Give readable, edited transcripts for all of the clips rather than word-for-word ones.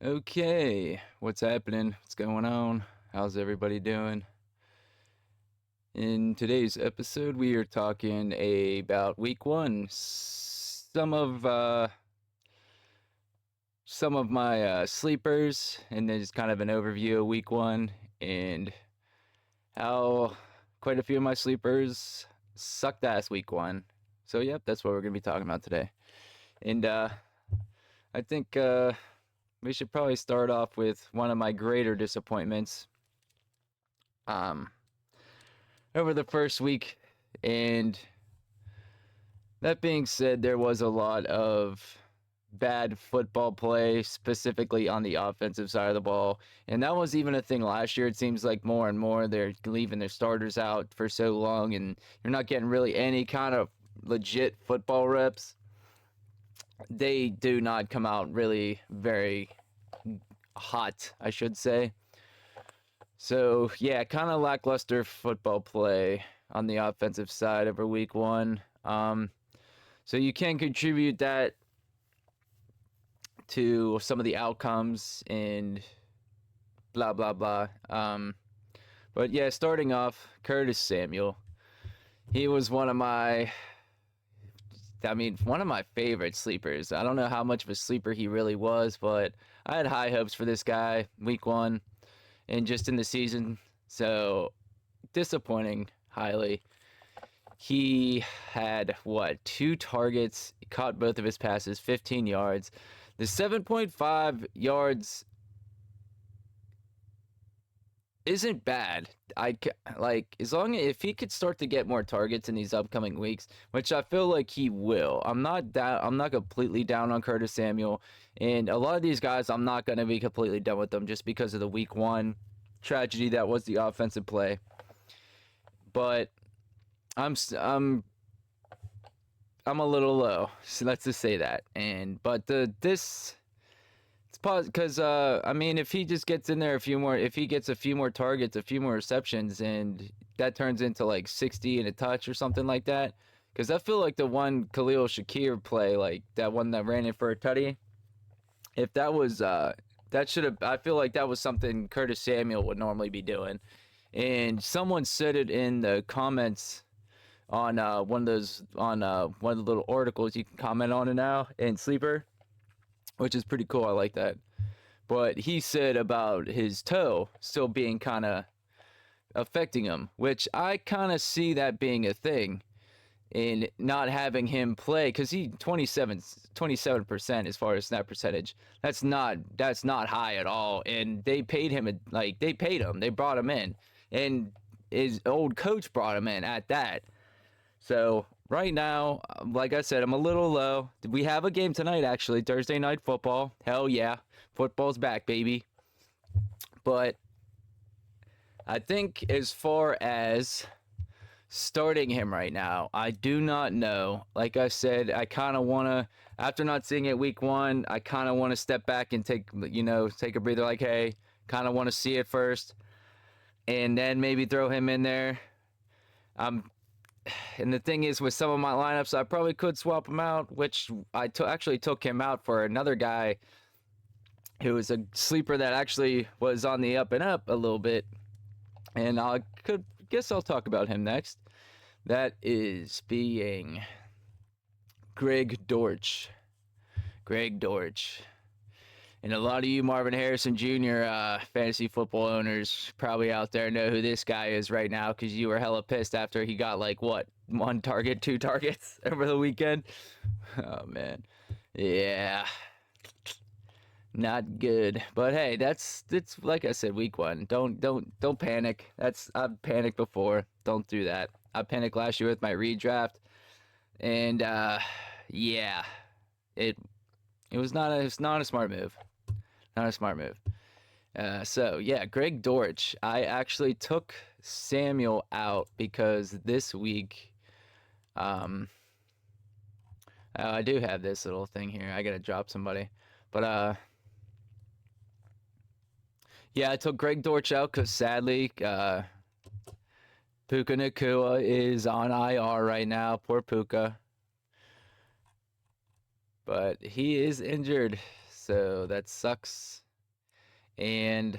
Okay, what's happening? What's going on? How's everybody doing? In today's episode, we are talking about week one. Some of my sleepers, and then just kind of an overview of week one and how quite a few of my sleepers sucked ass week one. So, yep, that's what we're gonna be talking about today. And I think we should probably start off with one of my greater disappointments. Um, Over the first week. And that being said, there was a lot of bad football play, specifically on the offensive side of the ball. And that was even a thing last year. It seems like more and more they're leaving their starters out for so long, and you're not getting really any kind of legit football reps. They do not come out really very hot, I should say. So, yeah, kind of lackluster football play on the offensive side over week one. So you can contribute that to some of the outcomes and blah blah blah. But yeah, starting off, Curtis Samuel. He was one of my favorite sleepers. I don't know how much of a sleeper he really was, but I had high hopes for this guy week one and just in the season. So disappointing highly. He had what, two targets, caught both of his passes, 15 yards. The 7.5 yards isn't bad. Like, as long as if he could start to get more targets in these upcoming weeks, which I feel like he will. I'm not completely down on Curtis Samuel, and a lot of these guys I'm not going to be completely done with them just because of the week one tragedy that was the offensive play. But I'm s- I'm a little low. So let's just say that. And but the this it's because I mean, if he just gets in there if he gets a few more targets, a few more receptions, and that turns into like 60 and a touch or something like that. Because I feel like the one Khalil Shakir play, like that one that ran in for a tutty, if that was that should have. I feel like that was something Curtis Samuel would normally be doing. And someone said it in the comments on one of the little articles you can comment on it now in Sleeper, which is pretty cool. I like that. But he said about his toe still being kind of affecting him, which I kind of see that being a thing in not having him play because he 27% as far as snap percentage. That's not high at all, and they paid him, they brought him in, and his old coach brought him in at that. So right now, like I said, I'm a little low. We have a game tonight, actually, Thursday night football. Hell yeah, football's back, baby. But I think as far as starting him right now, I do not know. Like I said, I kind of want to, after not seeing it week one, I kind of want to step back and take a breather. Like, hey, kind of want to see it first, and then maybe throw him in there. Um, and the thing is, with some of my lineups, I probably could swap him out, which actually took him out for another guy who was a sleeper that actually was on the up and up a little bit, and I could guess I'll talk about him next. That is being Greg Dortch. Greg Dortch. And a lot of you Marvin Harrison Jr. Fantasy football owners probably out there know who this guy is right now because you were hella pissed after he got like what, one target, two targets over the weekend. Oh man, yeah, not good. But hey, that's like I said, week one. Don't panic. I've panicked before. Don't do that. I panicked last year with my redraft, and yeah, it it's not a smart move. Not a smart move. So yeah, Greg Dortch. I actually took Samuel out because this week, um, I do have this little thing here. I gotta drop somebody, but yeah, I took Greg Dortch out because sadly, Puka Nakua is on IR right now. Poor Puka, but he is injured, so that sucks. And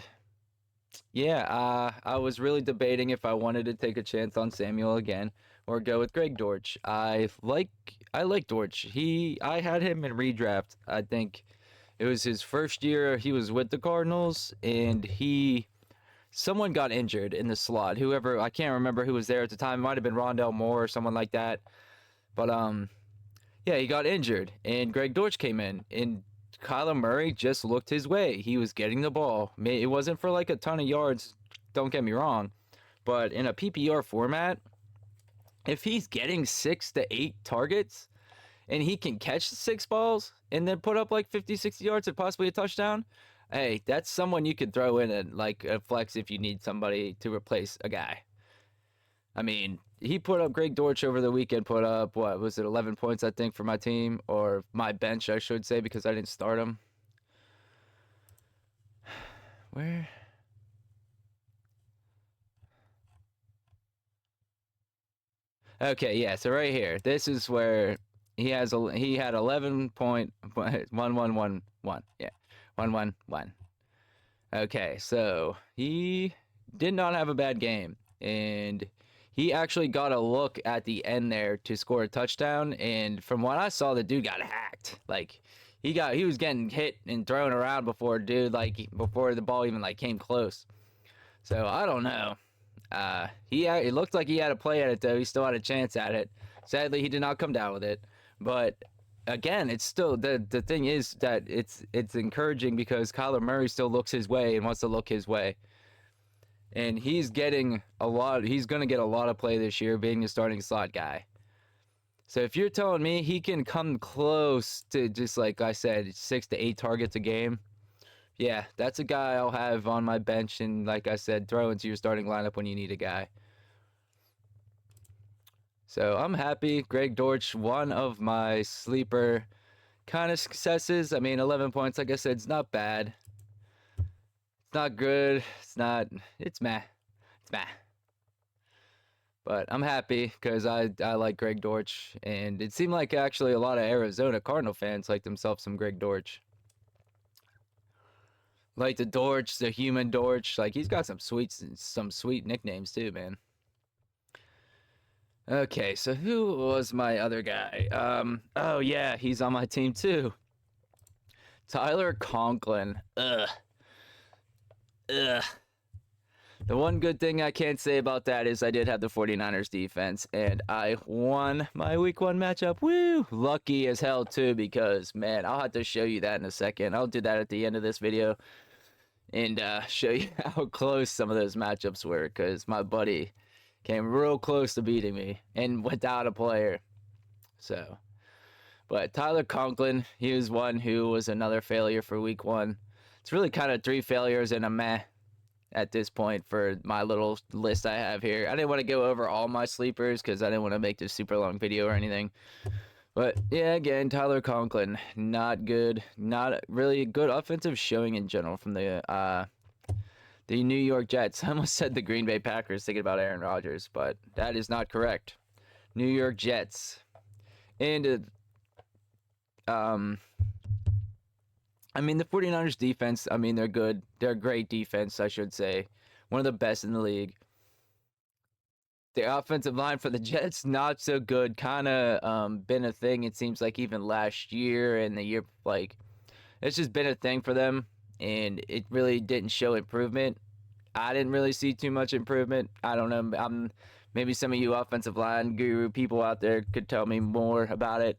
yeah, I was really debating if I wanted to take a chance on Samuel again or go with Greg Dortch. I like Dortch. I had him in redraft. I think it was his first year he was with the Cardinals, and someone got injured in the slot. Whoever, I can't remember who was there at the time. It might have been Rondell Moore or someone like that. But yeah, he got injured, and Greg Dortch came in, and Kyler Murray just looked his way. He was getting the ball. It wasn't for like a ton of yards, don't get me wrong, but in a PPR format, if he's getting 6 to 8 targets and he can catch 6 balls and then put up like 50, 60 yards and possibly a touchdown, hey, that's someone you could throw in like a flex if you need somebody to replace a guy. I mean, he put up Greg Dortch over the weekend, put up, what was it, 11 points, I think, for my team, or my bench, I should say, because I didn't start him. Where? Okay, yeah, so right here. This is where he had 11.1111. Yeah. 111. Okay, so he did not have a bad game, and he actually got a look at the end there to score a touchdown, and from what I saw, the dude got hacked. Like he was getting hit and thrown around before the ball even like came close. So I don't know. It looked like he had a play at it though. He still had a chance at it. Sadly, he did not come down with it. But again, it's still the thing is that it's encouraging because Kyler Murray still looks his way and wants to look his way. And he's getting a lot. He's going to get a lot of play this year, being the starting slot guy. So if you're telling me he can come close to just like I said, 6 to 8 targets a game, yeah, that's a guy I'll have on my bench and like I said, throw into your starting lineup when you need a guy. So I'm happy. Greg Dortch, one of my sleeper kind of successes. I mean, 11 points, like I said, it's not bad. It's not good. It's meh. It's meh. But I'm happy because I like Greg Dortch. And it seemed like actually a lot of Arizona Cardinal fans like themselves some Greg Dortch. Like the Dortch, the human Dortch. Like he's got some sweet nicknames too, man. Okay, so who was my other guy? Oh yeah, he's on my team too. Tyler Conklin. Ugh. Ugh. The one good thing I can't say about that is I did have the 49ers defense and I won my week 1 matchup. Woo! Lucky as hell too because man, I'll have to show you that in a second. I'll do that at the end of this video and show you how close some of those matchups were because my buddy came real close to beating me and without a player. So, but Tyler Conklin, he was one who was another failure for week 1. It's really kind of 3 failures and a meh at this point for my little list I have here. I didn't want to go over all my sleepers because I didn't want to make this super long video or anything. But yeah, again, Tyler Conklin, not good. Not really a good offensive showing in general from the New York Jets. I almost said the Green Bay Packers thinking about Aaron Rodgers, but that is not correct. New York Jets. And I mean, the 49ers defense, I mean, they're good. They're a great defense, I should say. One of the best in the league. The offensive line for the Jets, not so good. Kind of been a thing, it seems like, even last year and the year, like, it's just been a thing for them. And it really didn't show improvement. I didn't really see too much improvement. I don't know. Maybe some of you offensive line guru people out there could tell me more about it.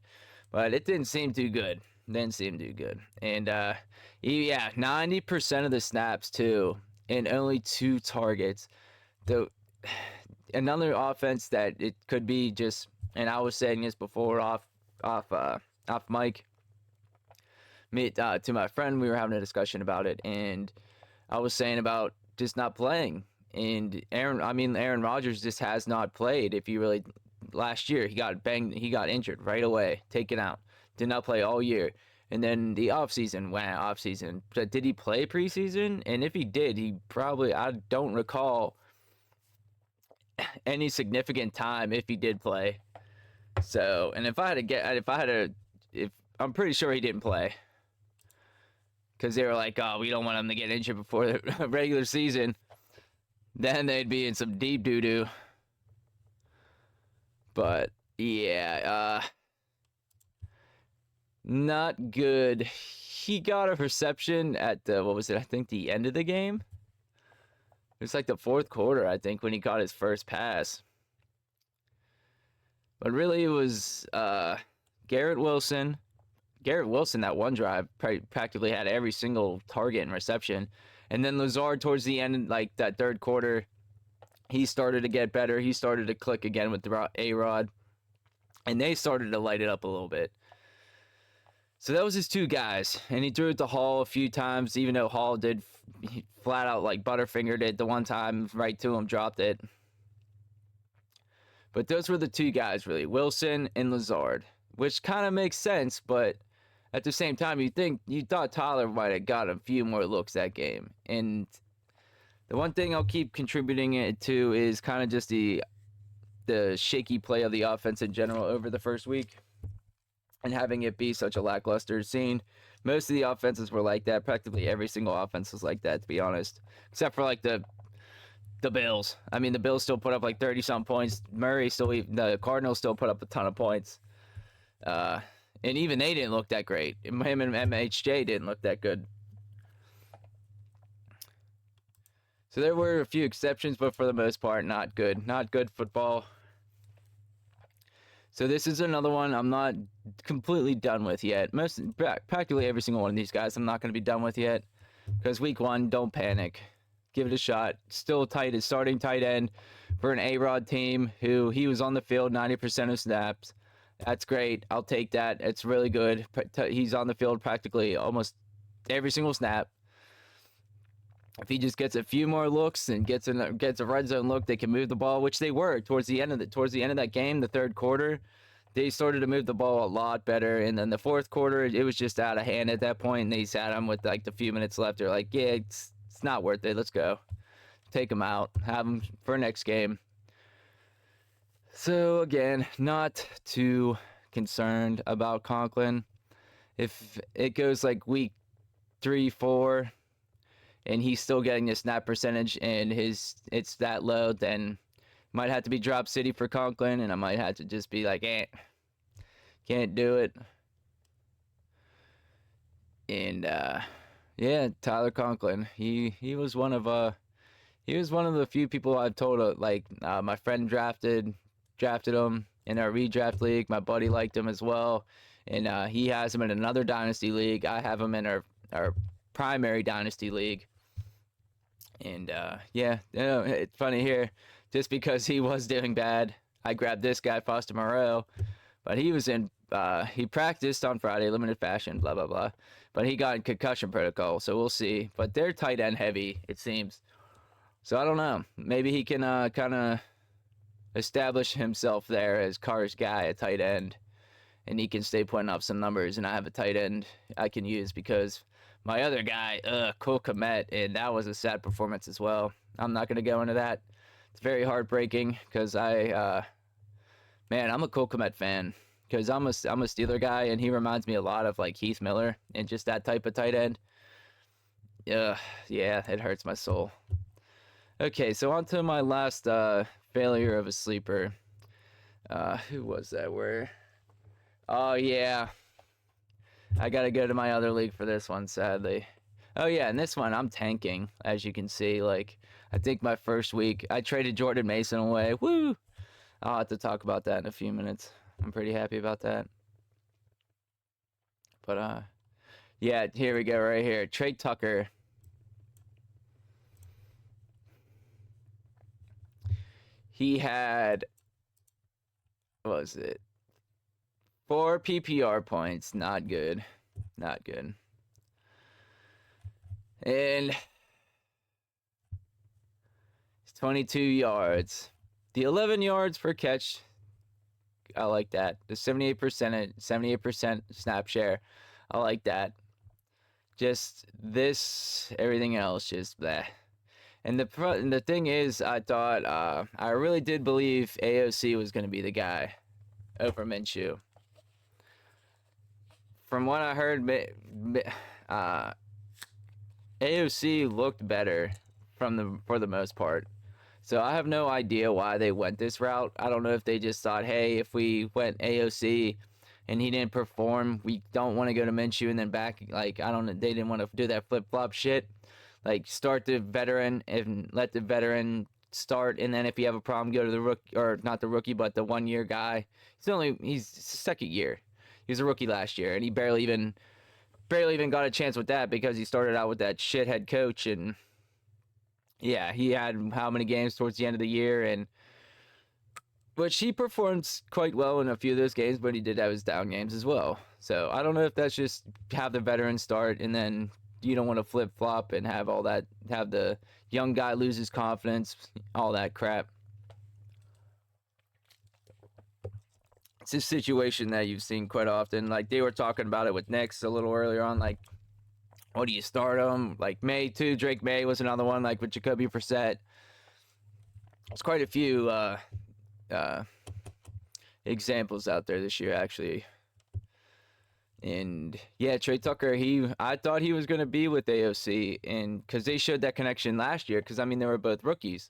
But it didn't seem too good. Didn't seem too good. And yeah, 90% of the snaps too, and only 2 targets. Though another offense that it could be just, and I was saying this before off mic. To my friend, we were having a discussion about it, and I was saying about just not playing. And Aaron Rodgers just has not played. If you really, last year he got banged, he got injured right away, taken out, did not play all year. And then the offseason, did he play preseason? And if he did, I don't recall any significant time if he did play. So, and if I'm pretty sure he didn't play. because they were like, oh, we don't want him to get injured before the regular season. Then they'd be in some deep doo-doo. But, yeah, not good. He got a reception at the, what was it? I think the end of the game. It was like the fourth quarter, I think, when he got his first pass. But really, it was Garrett Wilson. Garrett Wilson, that one drive, practically had every single target and reception. And then Lazard, towards the end, like that third quarter, he started to get better. He started to click again with the A-Rod. And they started to light it up a little bit. So that was his two guys. And he threw it to Hall a few times, even though Hall did flat out like butterfingered it the one time right to him, dropped it. But those were the two guys, really, Wilson and Lazard, which kind of makes sense. But at the same time, you thought Tyler might have got a few more looks that game. And the one thing I'll keep contributing it to is kind of just the shaky play of the offense in general over the first week, and having it be such a lackluster scene. Most of the offenses were like that. Practically every single offense was like that, to be honest, except for like the Bills. I mean, the Bills still put up like 30-some points. The Cardinals still put up a ton of points. And even they didn't look that great. Him and MHJ didn't look that good. So there were a few exceptions, but for the most part, not good. Not good football. So this is another one I'm not completely done with yet. Practically every single one of these guys I'm not going to be done with yet. Because week one, don't panic. Give it a shot. Still tight as starting tight end for an A-Rod team who he was on the field 90% of snaps. That's great. I'll take that. It's really good. He's on the field practically almost every single snap. If he just gets a few more looks and gets a red zone look, they can move the ball, which they were towards the end of that game, the third quarter. They started to move the ball a lot better, and then the fourth quarter, it was just out of hand at that point, and they sat him with like the few minutes left. They're like, yeah, it's not worth it. Let's go. Take him out. Have him for next game. So again, not too concerned about Conklin. If it goes like week 3, 4, and he's still getting the snap percentage and it's that low, then might have to be drop city for Conklin, and I might have to just be like, can't do it. And yeah, Tyler Conklin, he was one of the few people I've told, my friend drafted him in our redraft league. My buddy liked him as well, and he has him in another dynasty league. I have him in our primary dynasty league. And yeah, it's funny here, just because he was doing bad, I grabbed this guy, Foster Moreau, but he practiced on Friday, limited fashion, blah, blah, blah, but he got in concussion protocol, so we'll see. But they're tight end heavy, it seems. So I don't know. Maybe he can kind of establish himself there as Carr's guy at tight end, and he can stay putting up some numbers, and I have a tight end I can use, because my other guy, Cole Kmet, and that was a sad performance as well. I'm not going to go into that. It's very heartbreaking, because I'm a Cole Kmet fan, because I'm a Steeler guy, and he reminds me a lot of like Heath Miller and just that type of tight end. Yeah, it hurts my soul. Okay, so on to my last failure of a sleeper. Who was that? Oh, yeah. I got to go to my other league for this one, sadly. Oh, yeah, and this one, I'm tanking, as you can see. Like, I think my first week, I traded Jordan Mason away. Woo! I'll have to talk about that in a few minutes. I'm pretty happy about that. But, yeah, here we go right here. Trey Tucker. He had, what was it? 4 PPR points. Not good. Not good. And 22 yards. The 11 yards per catch, I like that. The 78% snap share, I like that. Just this, everything else, just bleh. And the thing is, I thought, I really did believe AOC was going to be the guy over Minshew. From what I heard, AOC looked better for the most part. So I have no idea why they went this route. I don't know if they just thought, hey, if we went AOC and he didn't perform, we don't want to go to Minshew and then back. Like, I don't know. They didn't want to do that flip flop shit. Like, start the veteran and let the veteran start. And then if you have a problem, go to the rookie, or not the rookie, but the 1 year guy. He's second year. He was a rookie last year, and he barely even got a chance with that because he started out with that shithead coach. And yeah, he had how many games towards the end of the year, and which he performed quite well in a few of those games, but he did have his down games as well. So I don't know if that's just have the veteran start and then you don't want to flip flop and have all that, have the young guy lose his confidence, all that crap. It's a situation that you've seen quite often. Like they were talking about it with Knicks a little earlier on. Like, what do you start him? Like May too. Drake May was another one. Like with Jacoby Brissett. There's quite a few examples out there this year, actually. And yeah, Trey Tucker, I thought he was going to be with AOC, and because they showed that connection last year, because I mean, they were both rookies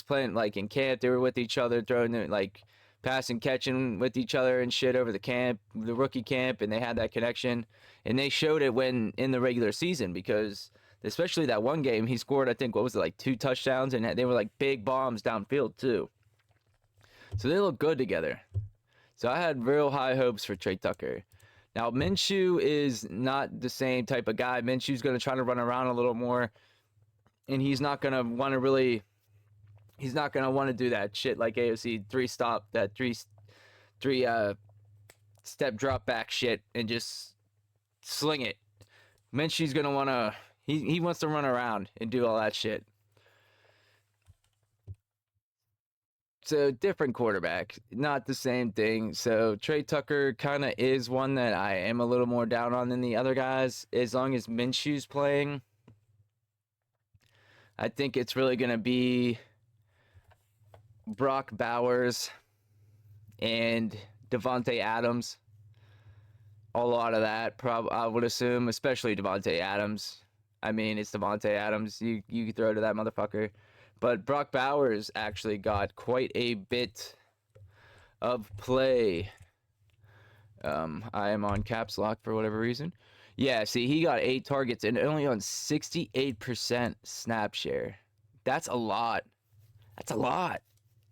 playing like in camp. They were with each other, throwing like passing, catching with each other and shit over the rookie camp, and they had that connection. And they showed it when in the regular season, because especially that one game, he scored, I think, what was it, like 2 touchdowns, and they were like big bombs downfield too. So they look good together. So I had real high hopes for Trey Tucker. Now, Minshew is not the same type of guy. Minshew's going to try to run around a little more, and he's not going to want to do that shit like AOC three step drop back shit and just sling it. Minshew's going to want to, he wants to run around and do all that shit. So different quarterback, not the same thing. So Trey Tucker kind of is one that I am a little more down on than the other guys. As long as Minshew's playing, I think it's really going to be Brock Bowers and Davante Adams. A lot of that, I would assume, especially Davante Adams. I mean, it's Davante Adams. You can throw to that motherfucker. But Brock Bowers actually got quite a bit of play. I am on caps lock for whatever reason. Yeah, see, he got 8 targets and only on 68% snap share. That's a lot.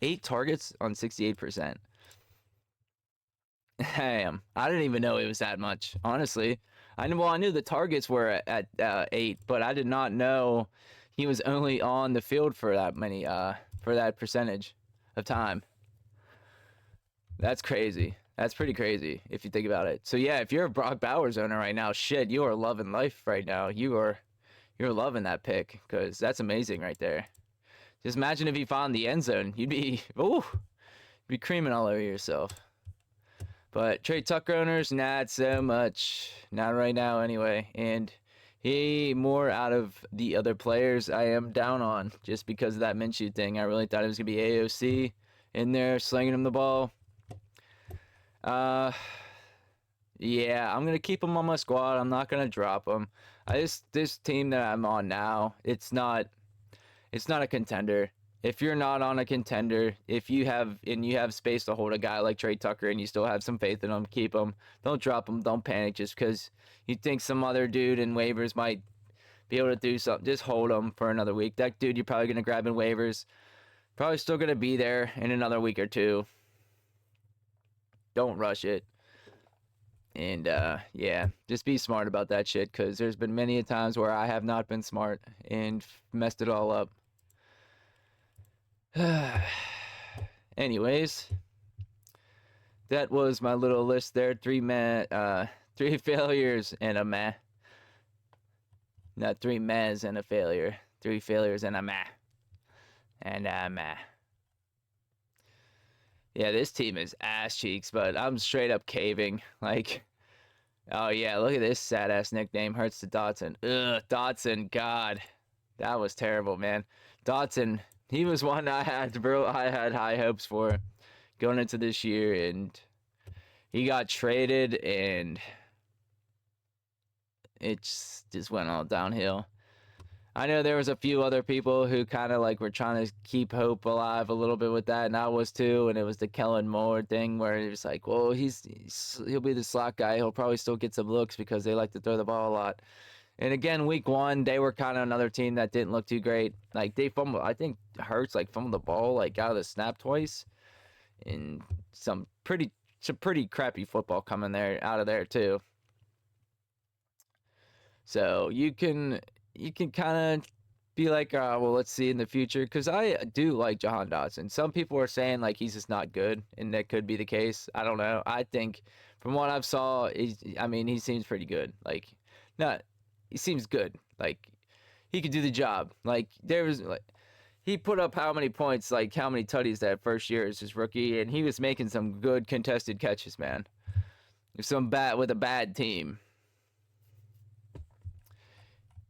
8 targets on 68%. Damn, I didn't even know it was that much, honestly. I knew the targets were at 8, but I did not know he was only on the field for that many, for that percentage of time. That's crazy. That's pretty crazy if you think about it. So yeah, if you're a Brock Bowers owner right now, shit, you are loving life right now. You're loving that pick, because that's amazing right there. Just imagine if he found the end zone, you'd be creaming all over yourself. But Trey Tucker owners, not so much. Not right now anyway. And he more out of the other players I am down on just because of that Minshew thing. I really thought it was going to be AOC in there slinging him the ball. Yeah, I'm going to keep him on my squad. I'm not going to drop him. This team that I'm on now, it's not a contender. If you're not on a contender, if you have space to hold a guy like Trey Tucker and you still have some faith in him, keep him. Don't drop him. Don't panic just because you think some other dude in waivers might be able to do something. Just hold him for another week. That dude you're probably going to grab in waivers, probably still going to be there in another week or two. Don't rush it. And yeah, just be smart about that shit, because there's been many a times where I have not been smart and messed it all up. Anyways, that was my little list there. 3 failures and a meh. Not 3 mehs and a failure. 3 failures and a meh. And a meh. Yeah, this team is ass cheeks, but I'm straight up caving. Like, oh yeah, look at this sad ass nickname. Hurts to Dotson. Ugh, Dotson, God. That was terrible, man. Dotson, he was one I had high hopes for going into this year, and he got traded, and just went all downhill. I know there was a few other people who kind of like were trying to keep hope alive a little bit with that, and I was too. And it was the Kellen Moore thing where it was like, well, he'll be the slot guy. He'll probably still get some looks because they like to throw the ball a lot. And again, week one, they were kind of another team that didn't look too great. Like they fumbled, I think Hurts like fumbled the ball like out of the snap twice, and some pretty crappy football coming there out of there too. So you can kind of be like, well, let's see in the future, because I do like Jahan Dotson. Some people are saying like he's just not good, and that could be the case. I don't know. I think from what I've saw, I mean, he seems pretty good. Like, not he seems good. Like he could do the job. Like there was like he put up how many points, like how many tutties that first year as his rookie, and he was making some good contested catches, man. Some bad with a bad team.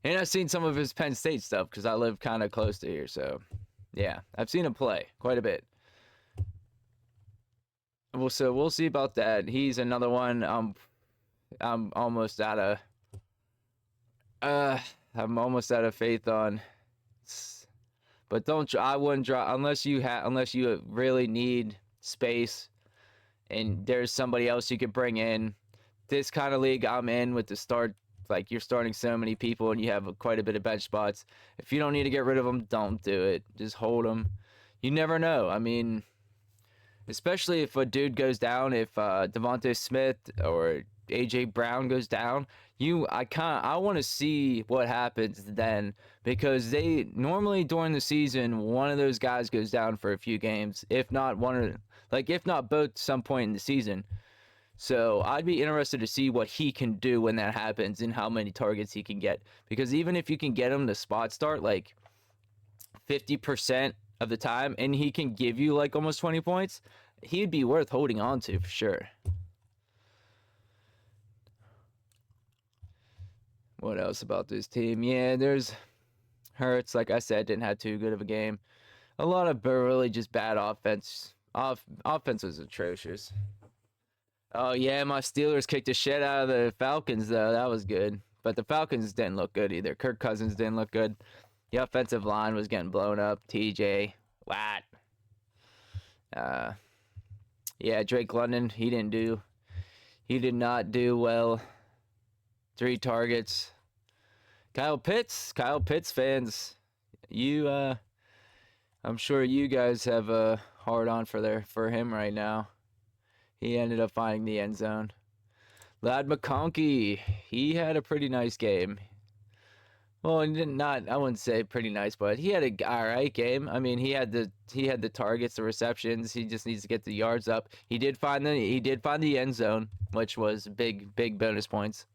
And I've seen some of his Penn State stuff because I live kind of close to here. So, yeah, I've seen him play quite a bit. Well, so we'll see about that. He's another one. I'm almost out of. I'm almost out of faith on. But I wouldn't draw unless you really need space, and there's somebody else you could bring in. This kind of league I'm in with the start. Like you're starting so many people and you have quite a bit of bench spots. If you don't need to get rid of them, don't do it. Just hold them. You never know. I mean, especially if a dude goes down, if Devontae Smith or AJ Brown goes down, I want to see what happens then, because they normally during the season one of those guys goes down for a few games, if not if not both, some point in the season. So I'd be interested to see what he can do when that happens and how many targets he can get. Because even if you can get him to spot start like 50% of the time and he can give you like almost 20 points, he'd be worth holding on to for sure. What else about this team? Yeah, there's Hurts, like I said, didn't have too good of a game. A lot of really just bad offense. Offense was atrocious. Oh yeah, my Steelers kicked the shit out of the Falcons though. That was good. But the Falcons didn't look good either. Kirk Cousins didn't look good. The offensive line was getting blown up. TJ Watt. Yeah, Drake London, he did not do well. 3 targets. Kyle Pitts fans, I'm sure you guys have a hard on for him right now. He ended up finding the end zone. Ladd McConkey, he had a pretty nice game. Well, I wouldn't say pretty nice, but he had a all right game. I mean, he had the targets, the receptions. He just needs to get the yards up. He did find the end zone, which was big bonus points.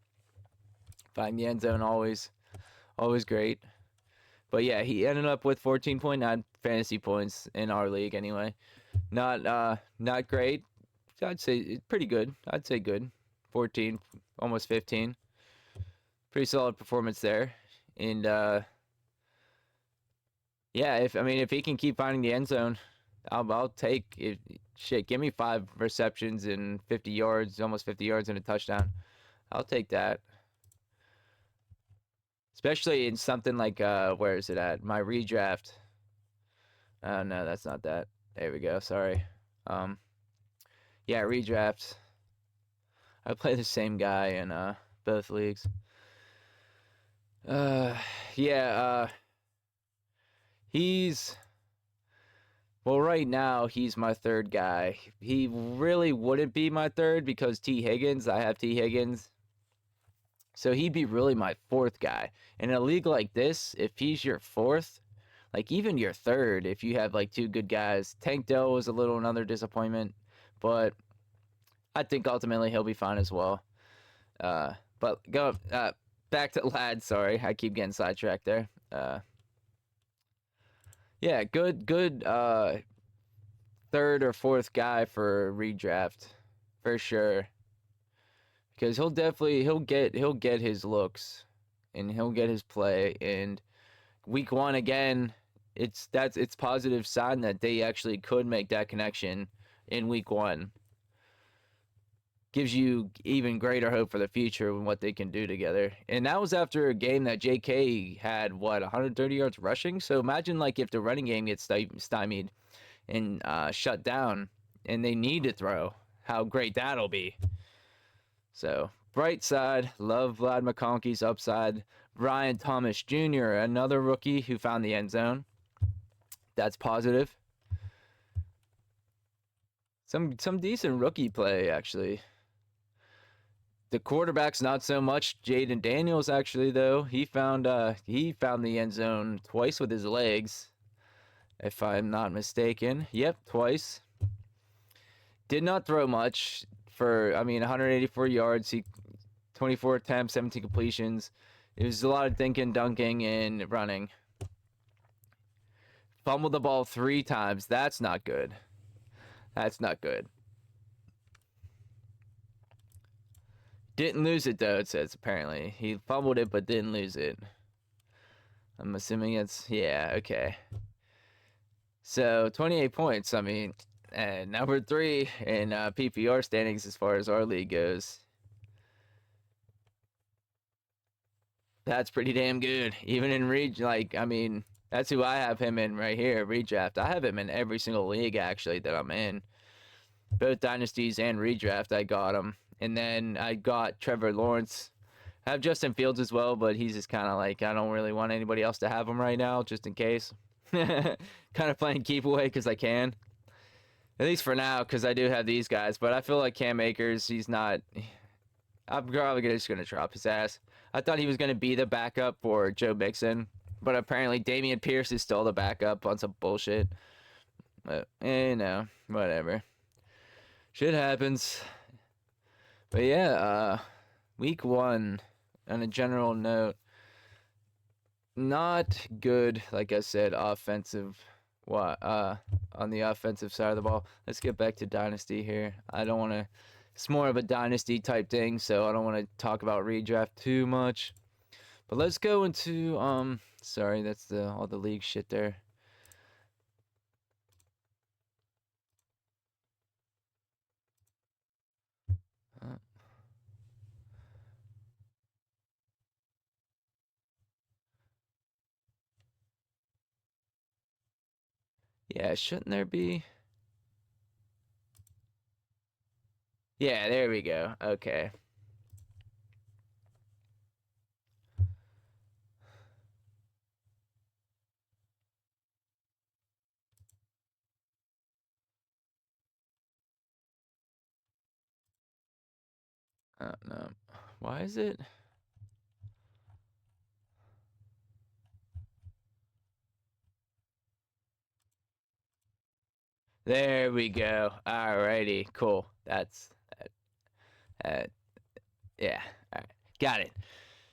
Find the end zone always great. But yeah, he ended up with 14.9 fantasy points in our league anyway. Not great. I'd say pretty good. I'd say good. 14, almost 15. Pretty solid performance there. And yeah, if he can keep finding the end zone, I'll take it. Shit, give me 5 receptions and 50 yards, almost 50 yards and a touchdown. I'll take that. Especially in something like where is it at? My redraft. Oh no, that's not that. There we go. Sorry. Yeah, redraft. I play the same guy in both leagues. Yeah, right now he's my 3rd guy. He really wouldn't be my 3rd because I have T. Higgins. So he'd be really my 4th guy. In a league like this, if he's your 4th, like even your 3rd, if you have like 2 good guys, Tank Dell was another disappointment, but I think ultimately he'll be fine as well. But go back to Ladd. Sorry, I keep getting sidetracked there. Yeah, good 3rd or 4th guy for redraft for sure. Because he'll get his looks and he'll get his play. And week 1 again, it's positive sign that they actually could make that connection in week 1. gives you even greater hope for the future and what they can do together. And that was after a game that J.K. had, what, 130 yards rushing? So imagine, like, if the running game gets stymied and shut down and they need to throw, how great that'll be. So, bright side, love Vlad McConkey's upside. Brian Thomas Jr., another rookie who found the end zone. That's positive. Some decent rookie play, actually. The quarterback's not so much. Jaden Daniels, actually, though. He found the end zone twice with his legs, if I'm not mistaken. Yep, twice. Did not throw much for, 184 yards. 24 attempts, 17 completions. It was a lot of thinking, dunking, and running. Fumbled the ball 3 times. That's not good. That's not good. Didn't lose it, though, it says, apparently. He fumbled it, but didn't lose it. I'm assuming it's... Yeah, okay. So, 28 points. I mean, number 3 in PPR standings as far as our league goes. That's pretty damn good. Even in that's who I have him in right here, redraft. I have him in every single league, actually, that I'm in. Both dynasties and redraft, I got him. And then I got Trevor Lawrence. I have Justin Fields as well, but he's just kind of like, I don't really want anybody else to have him right now, just in case. Kind of playing keep away because I can. At least for now, because I do have these guys. But I feel like Cam Akers, he's not... I'm probably just going to drop his ass. I thought he was going to be the backup for Joe Mixon. But apparently Dameon Pierce is still the backup on some bullshit. But, whatever. Shit happens. But yeah, week 1, on a general note, not good, like I said, on the offensive side of the ball. Let's get back to Dynasty here. It's more of a Dynasty type thing, so I don't want to talk about redraft too much. But let's go into, sorry, that's all the league shit there. Yeah, shouldn't there be? Yeah, there we go. Okay. No. Why is it? There we go. Alrighty, cool. That's yeah. All right. Got it.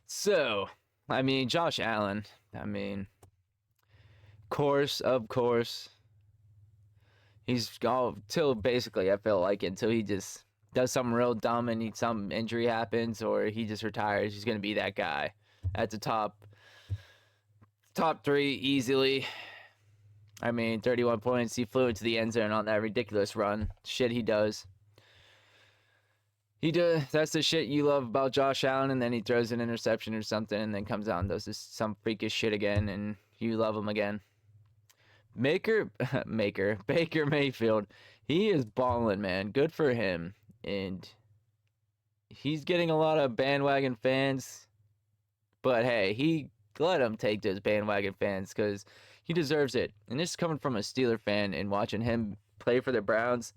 So, Josh Allen. Of course. He's till basically, I feel like, until he just does something real dumb and some injury happens or he just retires, he's gonna be that guy at the top 3 easily. 31 points. He flew into the end zone on that ridiculous run. Shit he does. That's the shit you love about Josh Allen, and then he throws an interception or something and then comes out and does some freakish shit again, and you love him again. Baker Mayfield, he is balling, man. Good for him. And he's getting a lot of bandwagon fans. But hey, he let him take those bandwagon fans because he deserves it. And this is coming from a Steeler fan and watching him play for the Browns.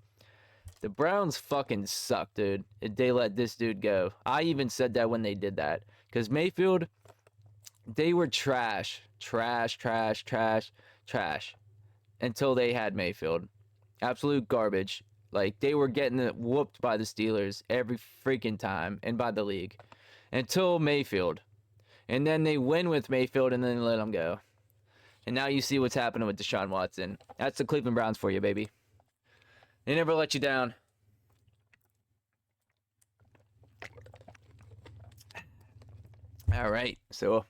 The Browns fucking suck, dude. They let this dude go. I even said that when they did that. Because Mayfield, they were trash. Until they had Mayfield. Absolute garbage. Like, they were getting whooped by the Steelers every freaking time and by the league. Until Mayfield. And then they win with Mayfield and then let him go. And now you see what's happening with Deshaun Watson. That's the Cleveland Browns for you, baby. They never let you down. All right, so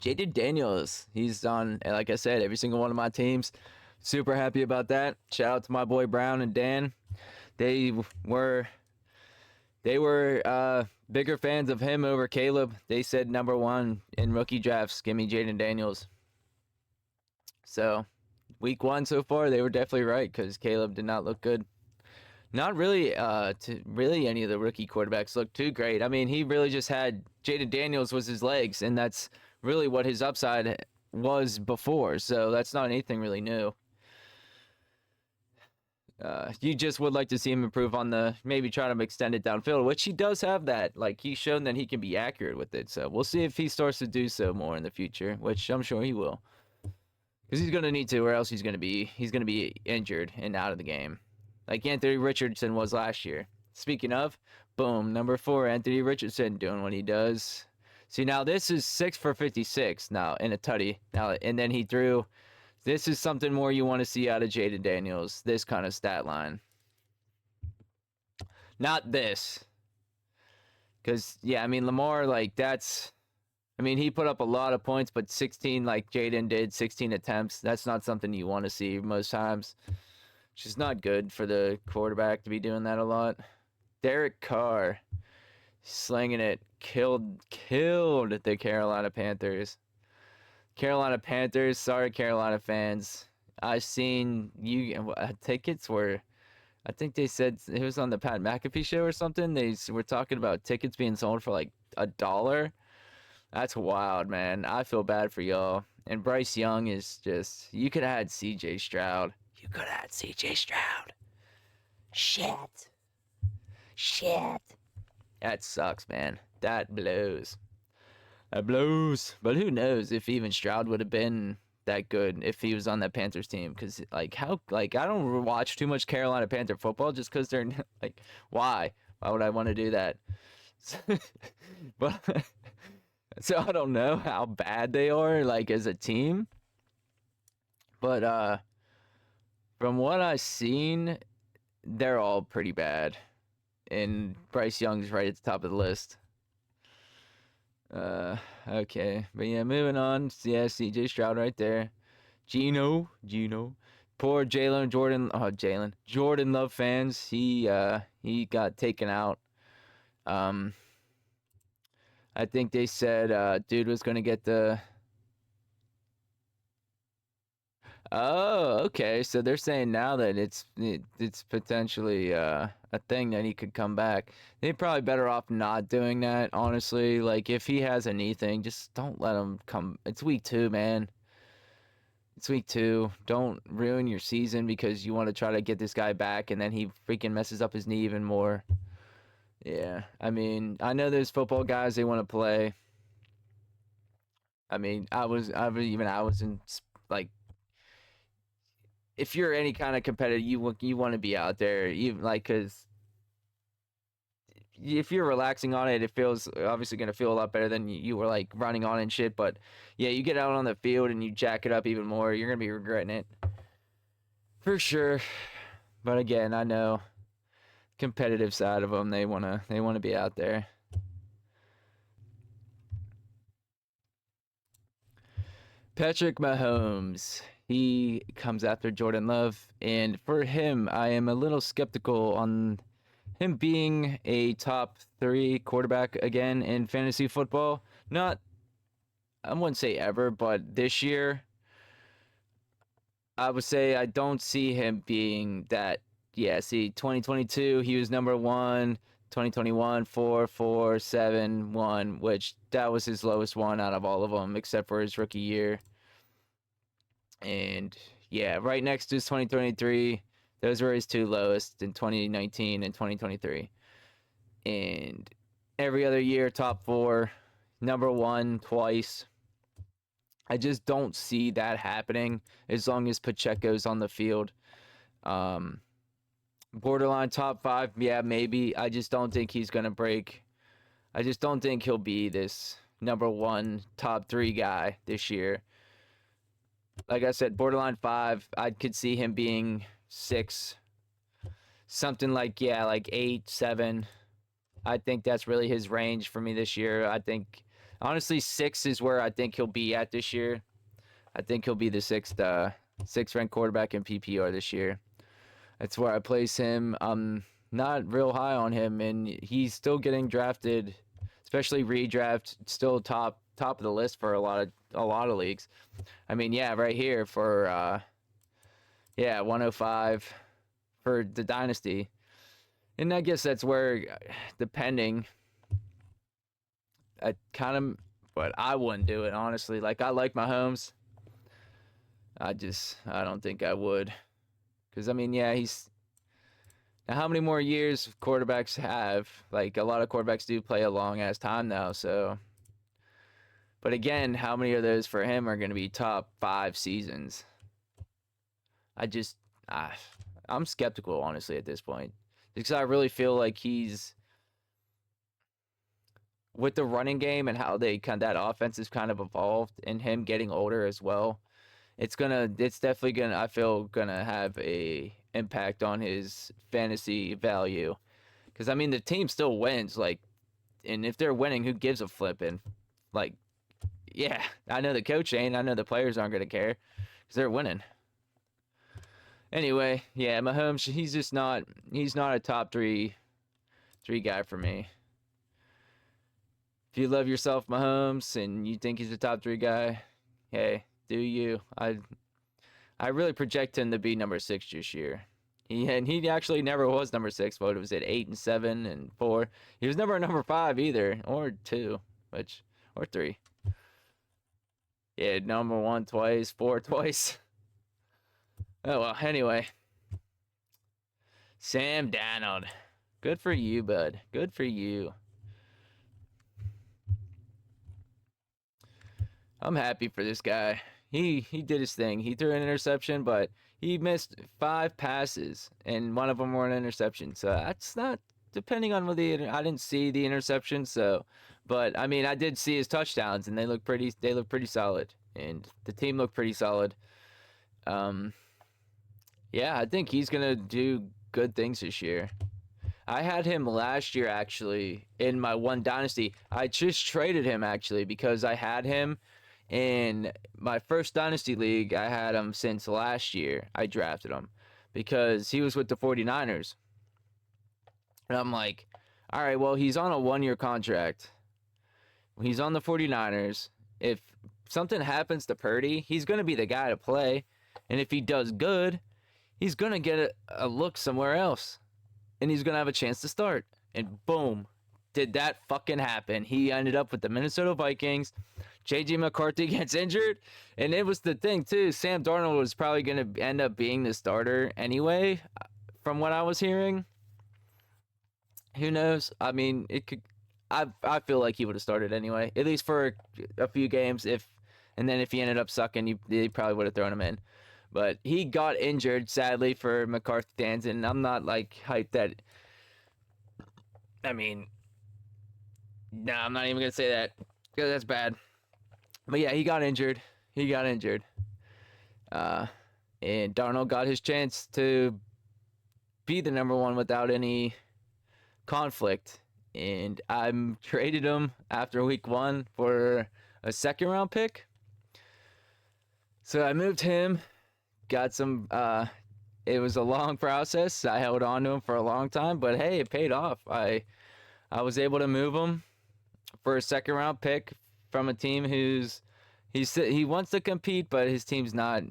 Jaden Daniels, he's on, like I said, every single one of my teams. Super happy about that. Shout out to my boy Brown and Dan. They were They were bigger fans of him over Caleb. They said number one in rookie drafts, give me Jaden Daniels. So week one so far, they were definitely right because Caleb did not look good. Not really, to really any of the rookie quarterbacks looked too great. I mean, he really just had Jaden Daniels was his legs, and that's really what his upside was before. So that's not anything really new. You just would like to see him improve on the maybe try to extend it downfield, which he does have that. Like he's shown that he can be accurate with it. So we'll see if he starts to do so more in the future, which I'm sure he will, because he's gonna need to, or else he's gonna be injured and out of the game, like Anthony Richardson was last year. Speaking of, boom, number 4, Anthony Richardson doing what he does. See, now this is 6 for 56 now in a tutty now, and then he threw. This is something more you want to see out of Jaden Daniels, this kind of stat line. Not this. Because, yeah, I mean, Lamar, like, that's... I mean, he put up a lot of points, but 16, like Jaden did, 16 attempts, that's not something you want to see most times. Which is not good for the quarterback to be doing that a lot. Derek Carr, slinging it, killed the Carolina Panthers. Carolina Panthers, sorry Carolina fans. I've seen you tickets were, I think they said it was on the Pat McAfee show or something. They were talking about tickets being sold for like $1. That's wild, man. I feel bad for y'all. And Bryce Young is just, you could have had CJ Stroud. You could have had CJ Stroud. Shit. That sucks, man. That blows. That blows. But who knows if even Stroud would have been that good if he was on that Panthers team? Because like I don't watch too much Carolina Panther football just because they're like, why would I want to do that? But so I don't know how bad they are like as a team. But from what I've seen, they're all pretty bad, and Bryce Young's right at the top of the list. Okay. But yeah, moving on. Yeah, CJ Stroud right there. Gino. Poor Jordan Love fans. He got taken out. I think they said dude was gonna get the. Oh, okay. So they're saying now that it's potentially a thing that he could come back. They're probably better off not doing that, honestly. Like if he has a knee thing, just don't let him come. It's week 2, man. It's week 2. Don't ruin your season because you want to try to get this guy back and then he freaking messes up his knee even more. Yeah. I mean, I know there's football guys they want to play. I mean, I was in like if you're any kind of competitor, you want to be out there, even like because if you're relaxing on it, it feels obviously gonna feel a lot better than you were like running on and shit. But yeah, you get out on the field and you jack it up even more, you're gonna be regretting it for sure. But again, I know competitive side of them, they wanna be out there. Patrick Mahomes. He comes after Jordan Love, and for him, I am a little skeptical on him being a top 3 quarterback again in fantasy football. Not, I wouldn't say ever, but this year, I would say I don't see him being that. Yeah, see, 2022, he was number 1. 2021, 4, 4, 7, 1, which that was his lowest one out of all of them, except for his rookie year. And yeah, right next to his 2023, those were his 2 lowest in 2019 and 2023. And every other year, top 4, number 1 twice. I just don't see that happening as long as Pacheco's on the field. Borderline top 5, yeah, maybe. I just don't think he's going to break. I just don't think he'll be this number 1 top 3 guy this year. Like I said, borderline 5. I could see him being 6. Something like, yeah, like 8, 7. I think that's really his range for me this year. I think, honestly, 6 is where I think he'll be at this year. I think he'll be the 6th ranked quarterback in PPR this year. That's where I place him. not real high on him, and he's still getting drafted, especially redraft, still top of the list for a lot of leagues. I mean, yeah, right here for 105 for the dynasty. And I guess that's where, depending, I kind of, but I wouldn't do it honestly. Like I like Mahomes. I don't think I would, because I mean, yeah, he's now how many more years quarterbacks have? Like a lot of quarterbacks do play a long ass time now. So, but again, how many of those for him are going to be top 5 seasons? I just, I, I'm skeptical honestly at this point, because I really feel like he's with the running game and how that offense has kind of evolved, and him getting older as well. It's definitely gonna, I feel, gonna have a impact on his fantasy value. Because I mean, the team still wins, like, and if they're winning, who gives a flip? And like, yeah, I know the coach ain't. I know the players aren't gonna care because they're winning. Anyway, yeah, Mahomes, he's just not. He's not a top three guy for me. If you love yourself, Mahomes, and you think he's a top 3 guy, hey, do you? I really project him to be number 6 this year. He actually never was number 6. But it was at 8 and 7 and 4. He was never a number 5 either, or 2, or 3. Yeah, number 1 twice, 4 twice. Oh well. Anyway, Sam Darnold, good for you, bud. Good for you. I'm happy for this guy. He did his thing. He threw an interception, but he missed 5 passes, and one of them were an interception. So that's not, depending on I didn't see the interception, so, but I mean I did see his touchdowns, and they look pretty solid, and the team looked pretty solid. Um, yeah, I think he's gonna do good things this year. I had him last year actually in my one dynasty. I just traded him actually because I had him in my first dynasty league. I had him since last year. I drafted him because he was with the 49ers. And I'm like, all right, well, he's on a 1-year contract. He's on the 49ers. If something happens to Purdy, he's going to be the guy to play. And if he does good, he's going to get a look somewhere else. And he's going to have a chance to start. And boom, did that fucking happen. He ended up with the Minnesota Vikings. J.J. McCarthy gets injured. And it was the thing, too. Sam Darnold was probably going to end up being the starter anyway, from what I was hearing. Who knows? I mean, it could. I feel like he would have started anyway, at least for a few games. And then if he ended up sucking, they probably would have thrown him in. But he got injured, sadly, for McCarthy Danson. I'm not like hyped that. I mean, nah, I'm not even gonna say that because that's bad. But yeah, he got injured. He got injured. Uh, and Darnold got his chance to be the number 1 without any conflict. And I traded him after week 1 for a 2nd-round pick. So I moved him. Got some. It was a long process. I held on to him for a long time, but hey, it paid off. I was able to move him for a 2nd-round pick from a team he wants to compete, but his team's not.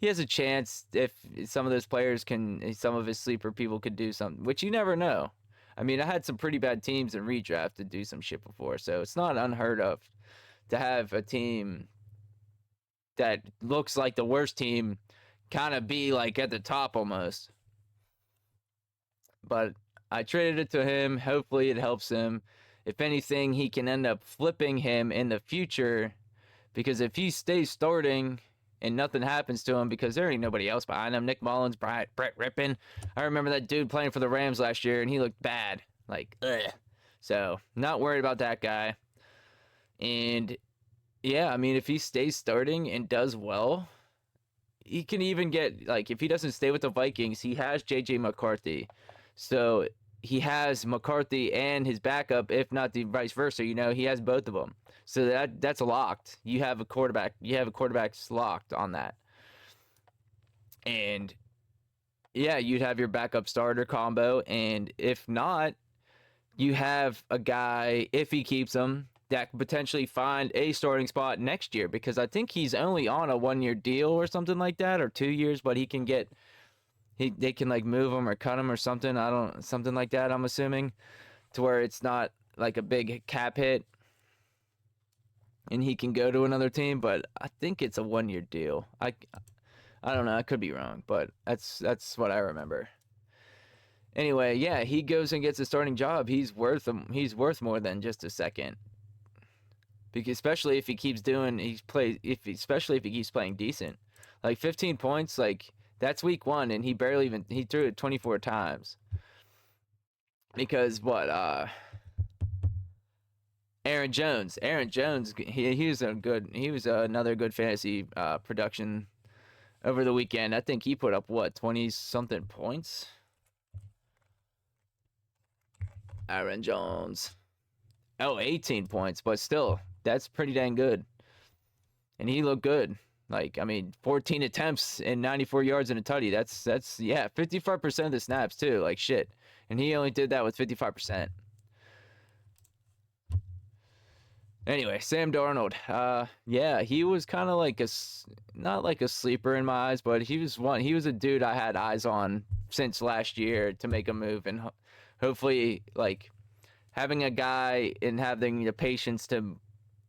He has a chance if some of those players some of his sleeper people could do something, which you never know. I mean, I had some pretty bad teams in redraft to do some shit before, so it's not unheard of to have a team that looks like the worst team kind of be like at the top almost. But I traded it to him. Hopefully it helps him. If anything, he can end up flipping him in the future, because if he stays starting and nothing happens to him, because there ain't nobody else behind him. Nick Mullins, Brett Rippon. I remember that dude playing for the Rams last year, and he looked bad. Like, ugh. So, not worried about that guy. And, yeah, I mean, if he stays starting and does well, he can even get, like, if he doesn't stay with the Vikings, he has J.J. McCarthy. So, he has McCarthy and his backup, if not the vice versa. You know, he has both of them. So that's locked. You have a quarterback. You have a quarterback's locked on that. And Yeah, you'd have your backup starter combo, and if not, you have a guy, if he keeps him, that could potentially find a starting spot next year, because I think he's only on a 1 year deal or something like that, or 2 years, but he can get they can like move him or cut him or something. I don't something like that. I'm assuming to where it's not like a big cap hit, and he can go to another team. But I think it's a 1 year deal. I don't know. I could be wrong, but that's what I remember. Anyway, yeah, he goes and gets a starting job. He's worth more than just a second. Because especially if he keeps doing he's play if especially if he keeps playing decent. Like 15 points, like that's week 1, and he threw it 24 times. Because what Aaron Jones he was another good fantasy production over the weekend. I think he put up what, 20 something points. Aaron Jones. Oh, 18 points, but still, that's pretty dang good. And he looked good. Like, I mean, 14 attempts and 94 yards and a tutty. That's yeah, 55% of the snaps too. Like shit. And he only did that with 55%. Anyway, Sam Darnold. Yeah, he was kind of like not like a sleeper in my eyes, but he was a dude I had eyes on since last year to make a move, and hopefully like having a guy and having the patience to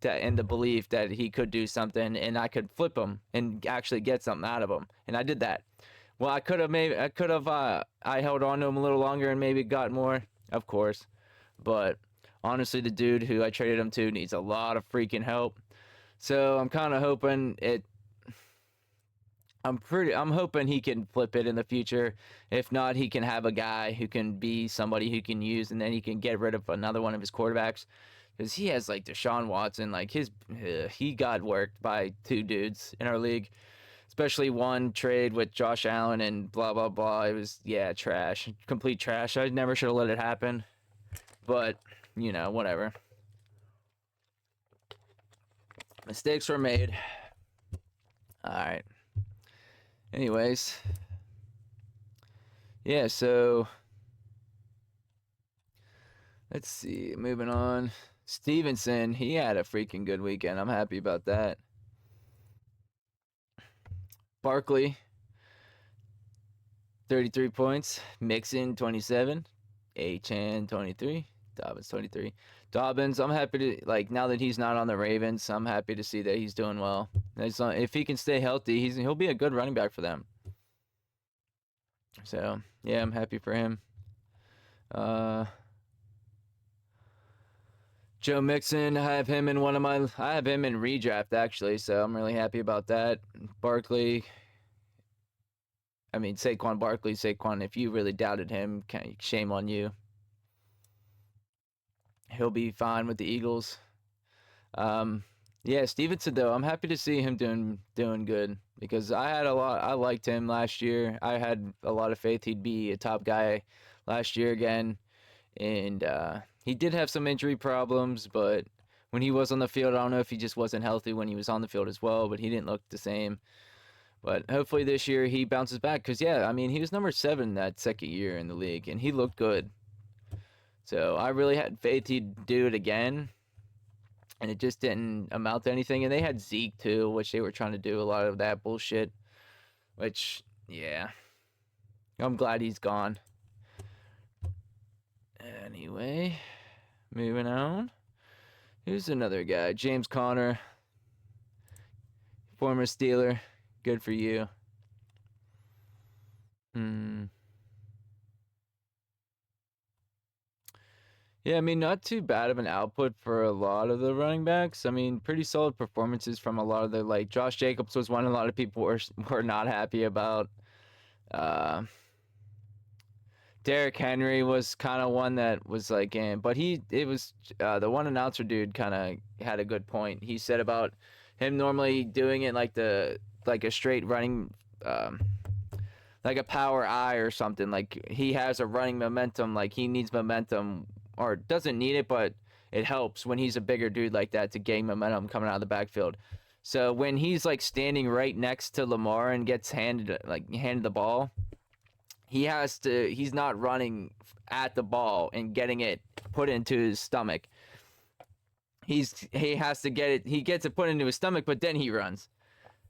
and the belief that he could do something and I could flip him and actually get something out of him. And I did that. Well, I could have I held on to him a little longer and maybe got more, of course. But honestly, the dude who I traded him to needs a lot of freaking help. So I'm kind of hoping it I'm hoping he can flip it in the future. If not, he can have a guy who can be somebody who can use, and then he can get rid of another one of his quarterbacks, because he has like Deshaun Watson. Like he got worked by two dudes in our league, especially one trade with Josh Allen and blah blah blah. It was, yeah, trash, complete trash. I never should have let it happen, but whatever. Mistakes were made. All right. Anyways, yeah. So let's see. Moving on. Stevenson, he had a freaking good weekend. I'm happy about that. Barkley, 33 points. Mixon, 27. Achane, 23. Dobbins, 23. Dobbins, I'm happy to, like, now that he's not on the Ravens, I'm happy to see that he's doing well. If he can stay healthy, he'll be a good running back for them. So, yeah, I'm happy for him. Joe Mixon, I have him in redraft actually, so I'm really happy about that. Barkley, I mean Saquon Barkley, if you really doubted him, shame on you. He'll be fine with the Eagles. Yeah, Stevenson though, I'm happy to see him doing good, because I liked him last year. I had a lot of faith he'd be a top guy last year again, and he did have some injury problems, but when he was on the field, I don't know if he just wasn't healthy when he was on the field as well, but he didn't look the same. But hopefully this year he bounces back, because yeah, I mean he was number 7 that second year in the league, and he looked good. So I really had faith he'd do it again, and it just didn't amount to anything. And they had Zeke too, which they were trying to do a lot of that bullshit. Which, yeah, I'm glad he's gone. Anyway, moving on. Here's another guy, James Conner, former Steeler. Good for you. Yeah, I mean, not too bad of an output for a lot of the running backs. I mean, pretty solid performances from a lot of the, like, Josh Jacobs was one a lot of people were not happy about. Uh, Derrick Henry was kind of one that was like, but it was the one announcer dude kind of had a good point. He said about him normally doing it like a straight running, um, like a power I or something. Like he has a running momentum, like he needs momentum, or doesn't need it, but it helps when he's a bigger dude like that to gain momentum coming out of the backfield. So when he's like standing right next to Lamar and gets handed the ball, he's not running at the ball and getting it put into his stomach. He has to get it. He gets it put into his stomach, but then he runs.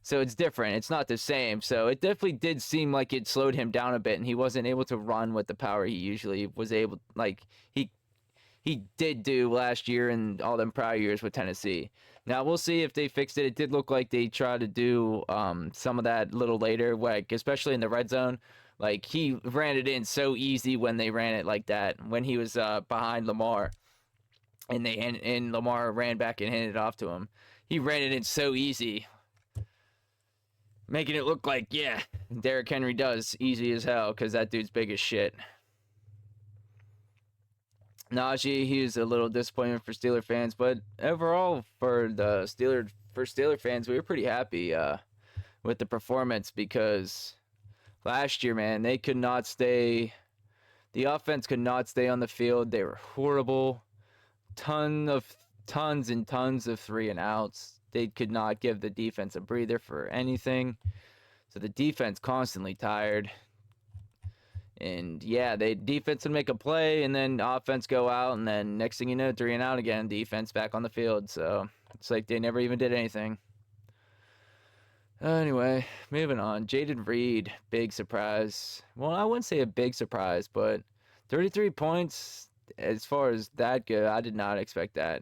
So it's different. It's not the same. So it definitely did seem like it slowed him down a bit, and he wasn't able to run with the power he usually was able. Like he did do last year and all them prior years with Tennessee. Now we'll see if they fixed it. It did look like they tried to do some of that a little later, like especially in the red zone. Like he ran it in so easy when they ran it like that when he was behind Lamar, and Lamar ran back and handed it off to him. He ran it in so easy, making it look like, yeah, Derrick Henry does easy as hell because that dude's big as shit. Najee, he's a little disappointment for Steeler fans, but overall for Steeler fans, we were pretty happy with the performance because last year, man, they could not stay. The offense could not stay on the field. They were horrible. Tons and tons of 3-and-outs. They could not give the defense a breather for anything. So the defense constantly tired. And yeah, defense would make a play and then offense go out, and then next thing you know, 3-and-out again, defense back on the field. So it's like they never even did anything. Anyway, moving on. Jayden Reed, big surprise. Well, I wouldn't say a big surprise, but 33 points, as far as that good, I did not expect that.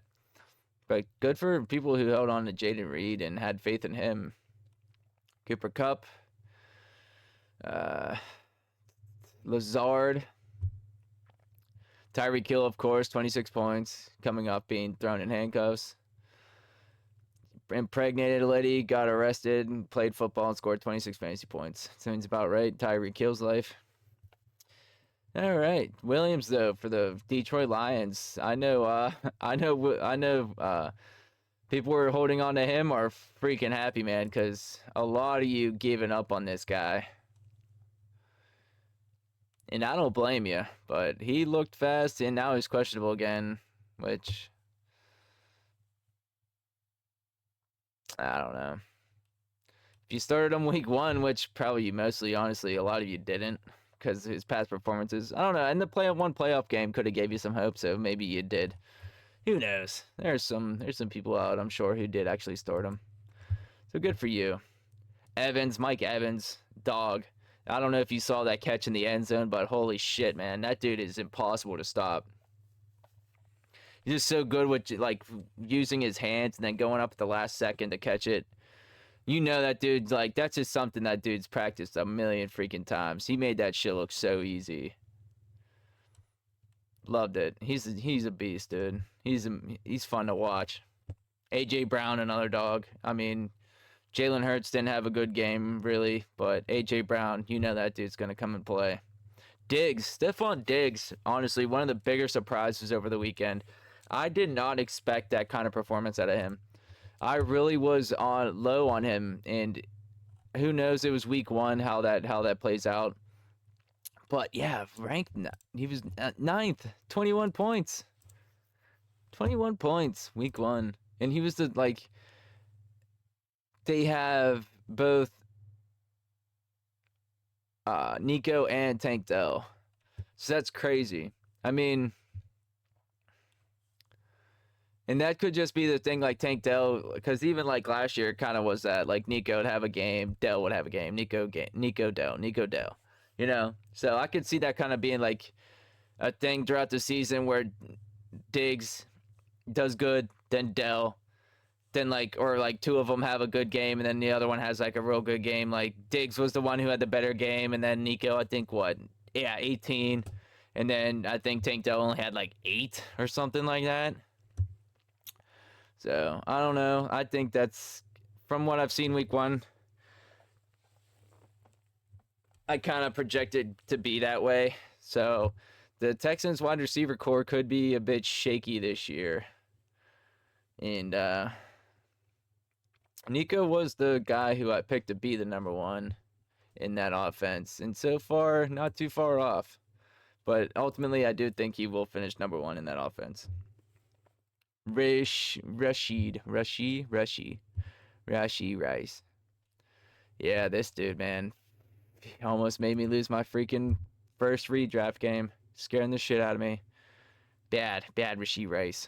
But good for people who held on to Jayden Reed and had faith in him. Cooper Kupp, Lazard, Tyreek Hill, of course, 26 points, coming off being thrown in handcuffs. Impregnated a lady, got arrested, and played football and scored 26 fantasy points. Sounds about right. Tyreek Hill's life. All right, Williams though for the Detroit Lions. I know. People who are holding on to him are freaking happy, man, because a lot of you giving up on this guy. And I don't blame you, but he looked fast, and now he's questionable again, which I don't know. If you started him week 1, which probably you mostly, honestly, a lot of you didn't, because his past performances, I don't know. And the playoff game could have gave you some hope, so maybe you did. Who knows? There's some people out, I'm sure, who did actually start him. So good for you. Mike Evans, dog. I don't know if you saw that catch in the end zone, but holy shit, man. That dude is impossible to stop. He's just so good with like using his hands and then going up at the last second to catch it. You know that dude's like, that's just something that dude's practiced a million freaking times. He made that shit look so easy. Loved it. He's a beast, dude. He's fun to watch. AJ Brown, another dog. I mean, Jalen Hurts didn't have a good game, really, but AJ Brown, you know that dude's going to come and play. Stephon Diggs, honestly, one of the bigger surprises over the weekend. I did not expect that kind of performance out of him. I really was low on him, and who knows, it was week 1 how that plays out. But yeah, ranked, he was 9th, 21 points. 21 points, week 1. And he was they have both Nico and Tank Dell. So that's crazy. I mean, and that could just be the thing, like Tank Dell, because even like last year, it kind of was that, like Nico would have a game, Dell would have a game, Nico Dell. You know, so I could see that kind of being like a thing throughout the season where Diggs does good, then Dell, then or 2 of them have a good game, and then the other one has like a real good game. Like Diggs was the one who had the better game, and then Nico, I think 18, and then I think Tank Dell only had like 8 or something like that. So I don't know. I think that's, from what I've seen week 1, I kind of projected to be that way. So the Texans wide receiver core could be a bit shaky this year. And Nico was the guy who I picked to be the number 1 in that offense. And so far, not too far off. But ultimately, I do think he will finish number 1 in that offense. Rashee Rice. Yeah, this dude, man. He almost made me lose my freaking First redraft game. Scaring the shit out of me. Bad Rashee Rice.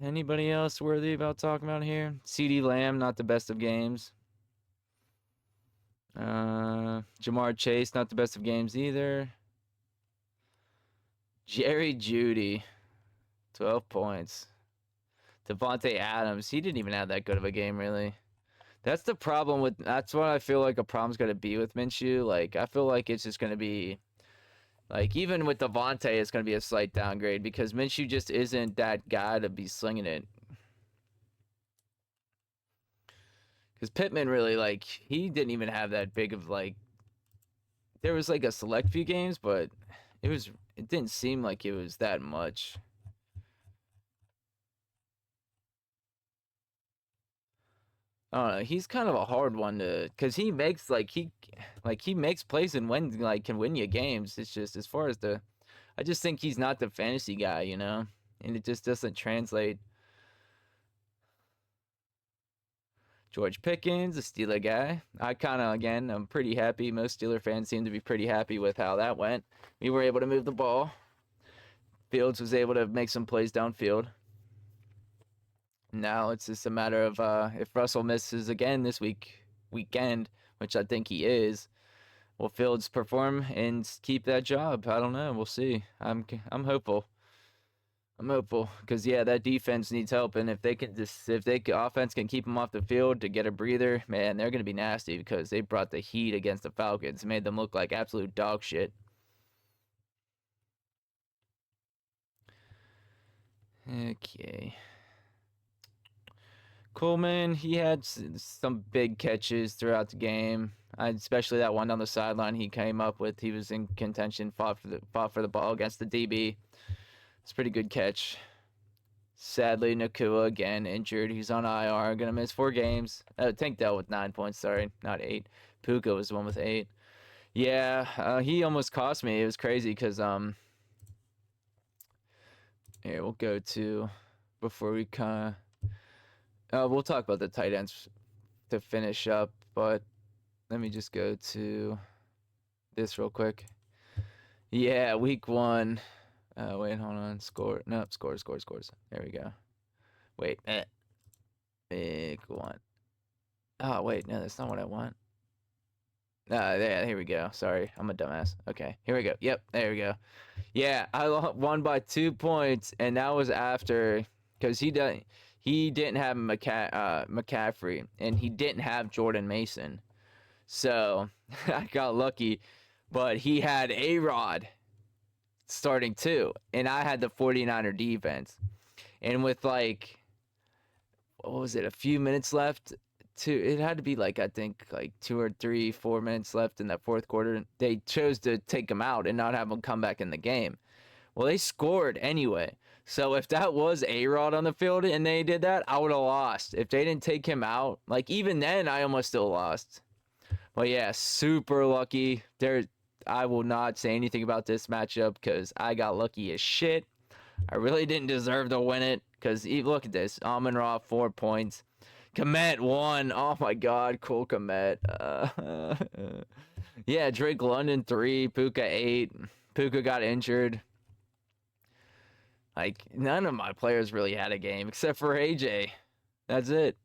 Anybody else worthy about talking about here? CeeDee Lamb, not the best of games. Jamar Chase, not the best of games either. Jerry Jeudy, 12 points. Devontae Adams, he didn't even have that good of a game, really. That's the problem with. That's what I feel like a problem's gonna be with Minshew. Like I feel like it's just gonna be, like even with Devontae, it's gonna be a slight downgrade because Minshew just isn't that guy to be slinging it. Because Pittman really like he didn't even have that big of like. There was like a select few games, but it didn't seem like it was that much. I don't know. He's kind of a hard one to, cause he makes he makes plays and can win you games. It's just as far as I just think he's not the fantasy guy, and it just doesn't translate. George Pickens, a Steeler guy. I'm pretty happy. Most Steeler fans seem to be pretty happy with how that went. We were able to move the ball. Fields was able to make some plays downfield. Now it's just a matter of if Russell misses again this weekend, which I think he is, will Fields perform and keep that job? I don't know. We'll see. I'm hopeful. I'm hopeful because that defense needs help, and if offense can keep them off the field to get a breather, man, they're gonna be nasty because they brought the heat against the Falcons, made them look like absolute dog shit. Okay. Coleman, he had some big catches throughout the game. Especially that one down the sideline he came up with. He was in contention, fought for the ball against the DB. It's a pretty good catch. Sadly, Nacua again injured. He's on IR. Gonna miss 4 games. Tank Dell with 9 points. Sorry, not 8. Puka was the one with 8. Yeah, he almost cost me. It was crazy because here we'll go to before we we'll talk about the tight ends to finish up, but let me just go to this real quick. Yeah, week 1. Wait, hold on. Score. No, scores. There we go. Wait. Week 1. Oh, wait. No, that's not what I want. Yeah, here we go. Sorry, I'm a dumbass. Okay, here we go. Yep, there we go. Yeah, I won by 2 points, and that was after because he didn't have McCaffrey, and he didn't have Jordan Mason, so I got lucky. But he had A-Rod starting too, and I had the 49er defense, and with what was it, a few minutes left. It had to be I think 2 or 3, 4 minutes left in that fourth quarter. They chose to take him out and not have him come back in the game. Well, they scored anyway. So if that was A-Rod on the field and they did that, I would have lost. If they didn't take him out, even then, I almost still lost. But yeah, super lucky. I will not say anything about this matchup because I got lucky as shit. I really didn't deserve to win it because look at this. Amon-Ra, 4 points. Kmet 1. Oh my God, Cole Kmet. Yeah, Drake London 3, Puka 8. Puka got injured. None of my players really had a game except for AJ. That's it.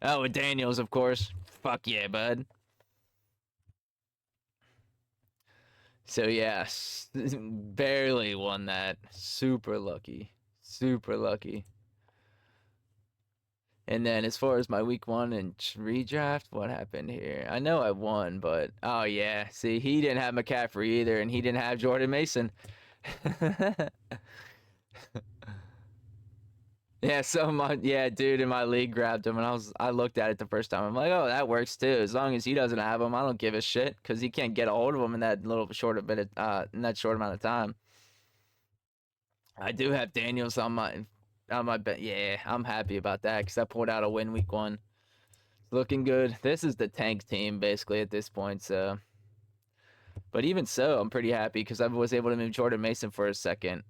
Oh, and Daniels, of course. Fuck yeah, bud. So yeah, barely won that. Super lucky. Super lucky. And then as far as my week 1 and redraft, what happened here? I know I won, but oh yeah, see, he didn't have McCaffrey either, and he didn't have Jordan Mason. Yeah, dude in my league grabbed him, and I looked at it the first time. I'm like, oh, that works too. As long as he doesn't have him, I don't give a shit because he can't get a hold of him in that short amount of time. I do have Daniels on my bet. Yeah, I'm happy about that because I pulled out a win week 1. Looking good. This is the tank team basically at this point. So, but even so, I'm pretty happy because I was able to move Jordan Mason for a second.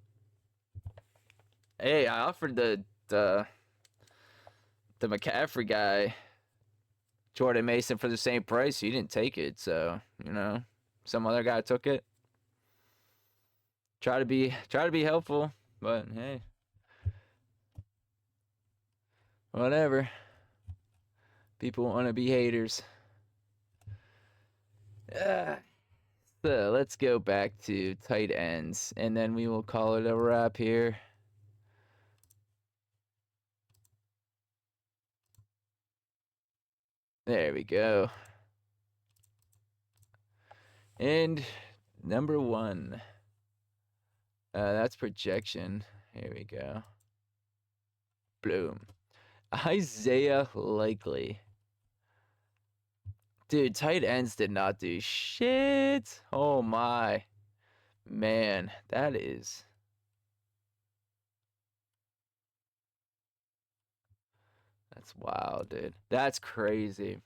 Hey, I offered the McCaffrey guy Jordan Mason for the same price. He didn't take it, so some other guy took it. Try to be helpful, but hey, whatever. People want to be haters. So let's go back to tight ends, and then we will call it a wrap here. There we go. And number 1. That's projection. Here we go. Bloom. Isaiah Likely. Dude, tight ends did not do shit. Oh my. Man, that is... That's wild, dude. That's crazy.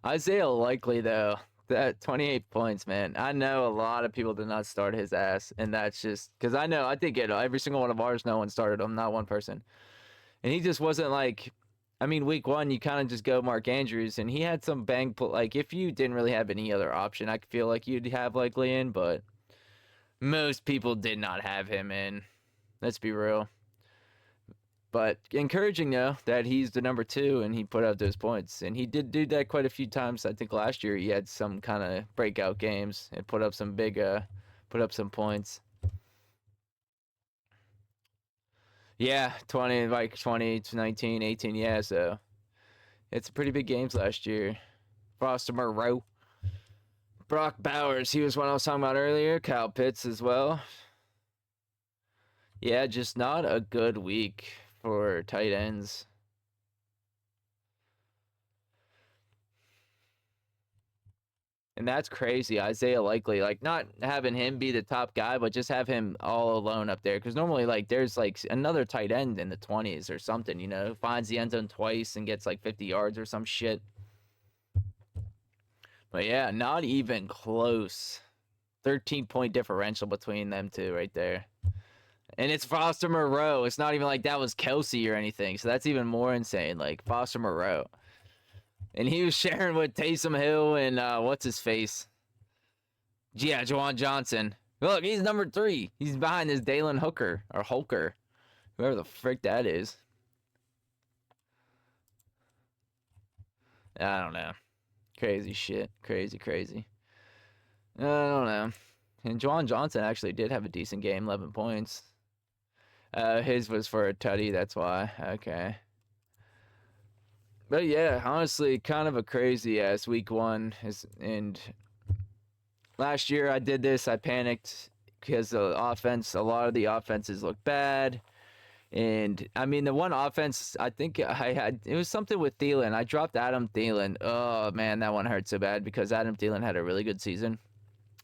Isaiah Likely, though, that 28 points, man. I know a lot of people did not start his ass, and that's just... Because I think every single one of ours, no one started him, not one person. And he just wasn't like... I mean, week 1, you kind of just go Mark Andrews, and he had some bang... Like, if you didn't really have any other option, I feel like you'd have Likely in, but most people did not have him in. Let's be real. But encouraging, though, that he's the number 2 and he put out those points. And he did do that quite a few times. I think last year he had some kind of breakout games and put up some points. Yeah, 20, like 20, 19, 18, yeah, so it's pretty big games last year. Foster Moreau. Brock Bowers, he was one I was talking about earlier. Kyle Pitts as well. Yeah, just not a good week for tight ends. And that's crazy. Isaiah Likely, like not having him be the top guy, but just have him all alone up there. Because normally, like, there's like another tight end in the 20s or something, who finds the end zone twice and gets like 50 yards or some shit. But yeah, not even close. 13-point differential between them two right there. And it's Foster Moreau. It's not even like that was Kelsey or anything. So that's even more insane. Like Foster Moreau. And he was sharing with Taysom Hill and what's his face? Yeah, Juwan Johnson. Look, he's number 3. He's behind this Dalen Hooker or Holker, whoever the frick that is. I don't know. Crazy shit. Crazy. I don't know. And Juwan Johnson actually did have a decent game, 11 points. His was for a tutty, that's why. Okay. But yeah, honestly, kind of a crazy ass week 1. And last year I did this. I panicked because a lot of the offenses looked bad. And I mean, the one offense I think it was something with Thielen. I dropped Adam Thielen. Oh man, that one hurt so bad because Adam Thielen had a really good season.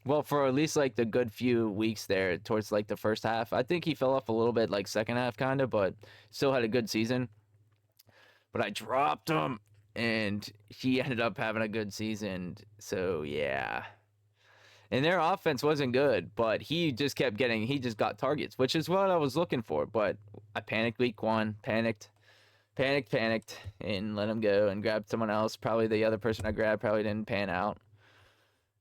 Well, for at least like the good few weeks there towards like the first half. I think he fell off a little bit like second half kind of, but still had a good season. But I dropped him and he ended up having a good season. So yeah. And their offense wasn't good, but he just got targets, which is what I was looking for. But I panicked week 1, panicked, and let him go and grabbed someone else. Probably the other person I grabbed probably didn't pan out.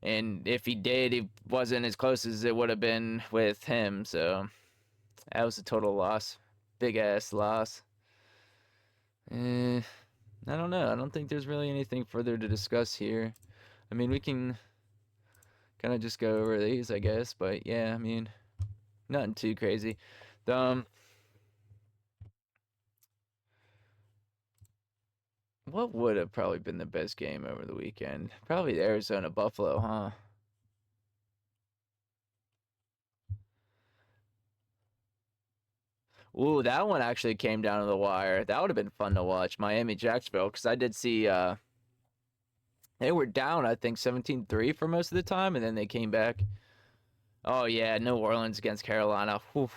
And if he did, he wasn't as close as it would have been with him. So that was a total loss. Big ass loss. I don't know. I don't think there's really anything further to discuss here. I mean, we can kind of just go over these, I guess. But yeah, I mean, nothing too crazy. What would have probably been the best game over the weekend? Probably the Arizona Buffalo, huh? Ooh, that one actually came down to the wire. That would have been fun to watch. Miami Jacksonville, because I did see they were down, I think 17-3 for most of the time, and then they came back. Oh yeah, New Orleans against Carolina. Whew.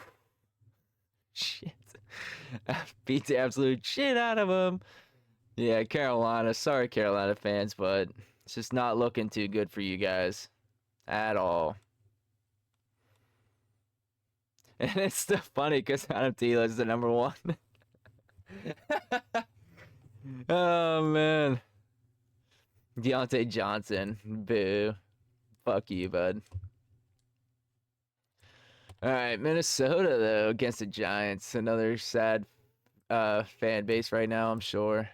Shit. Beat the absolute shit out of them. Yeah, Carolina. Sorry, Carolina fans, but it's just not looking too good for you guys at all. And it's still funny because Adam Thielen is the number 1. Oh man. Deontay Johnson. Boo. Fuck you, bud. All right, Minnesota though against the Giants. Another sad fan base right now, I'm sure.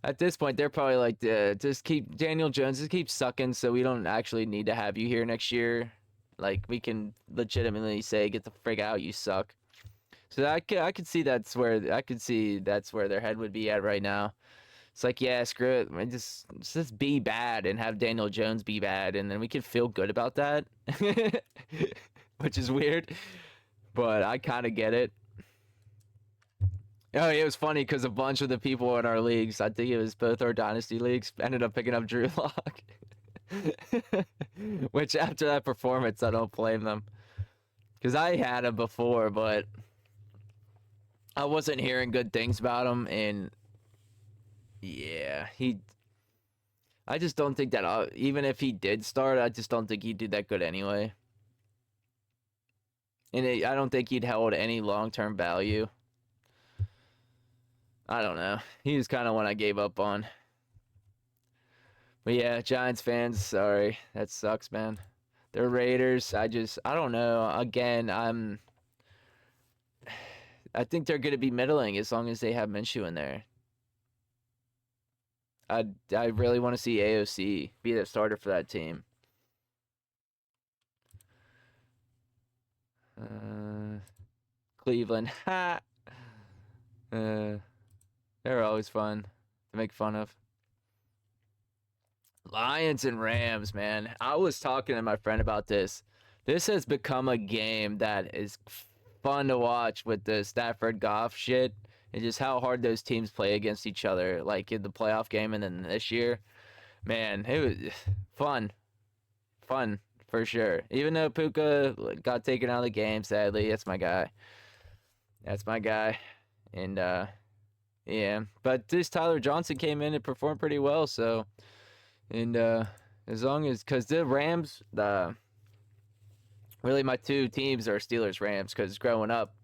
At this point, they're probably like, just keep Daniel Jones, just keep sucking, so we don't actually need to have you here next year. Like we can legitimately say, get the frig out, you suck. So I could see that's where their head would be at right now. It's like, yeah, screw it. I mean, just be bad and have Daniel Jones be bad, and then we can feel good about that, which is weird, but I kind of get it. Oh, yeah, it was funny because a bunch of the people in our leagues, I think it was both our dynasty leagues, ended up picking up Drew Lock. Which after that performance, I don't blame them. Because I had him before, but I wasn't hearing good things about him, and yeah, I just don't think that even if he did start, I just don't think he'd do that good anyway. And I don't think he'd held any long-term value. I don't know. He was kind of one I gave up on. But yeah, Giants fans, sorry. That sucks, man. They're Raiders. I don't know. Again, I think they're going to be middling as long as they have Minshew in there. I really want to see AOC be the starter for that team. Cleveland. Ha. They're always fun to make fun of. Lions and Rams, man. I was talking to my friend about this. This has become a game that is fun to watch with the Stafford Goff shit and just how hard those teams play against each other, like in the playoff game and then this year. Man, it was fun. Fun for sure. Even though Puka got taken out of the game, sadly, that's my guy. That's my guy. And yeah, but this Tyler Johnson came in and performed pretty well, so and as long as cuz the Rams really my two teams are Steelers Rams cuz growing up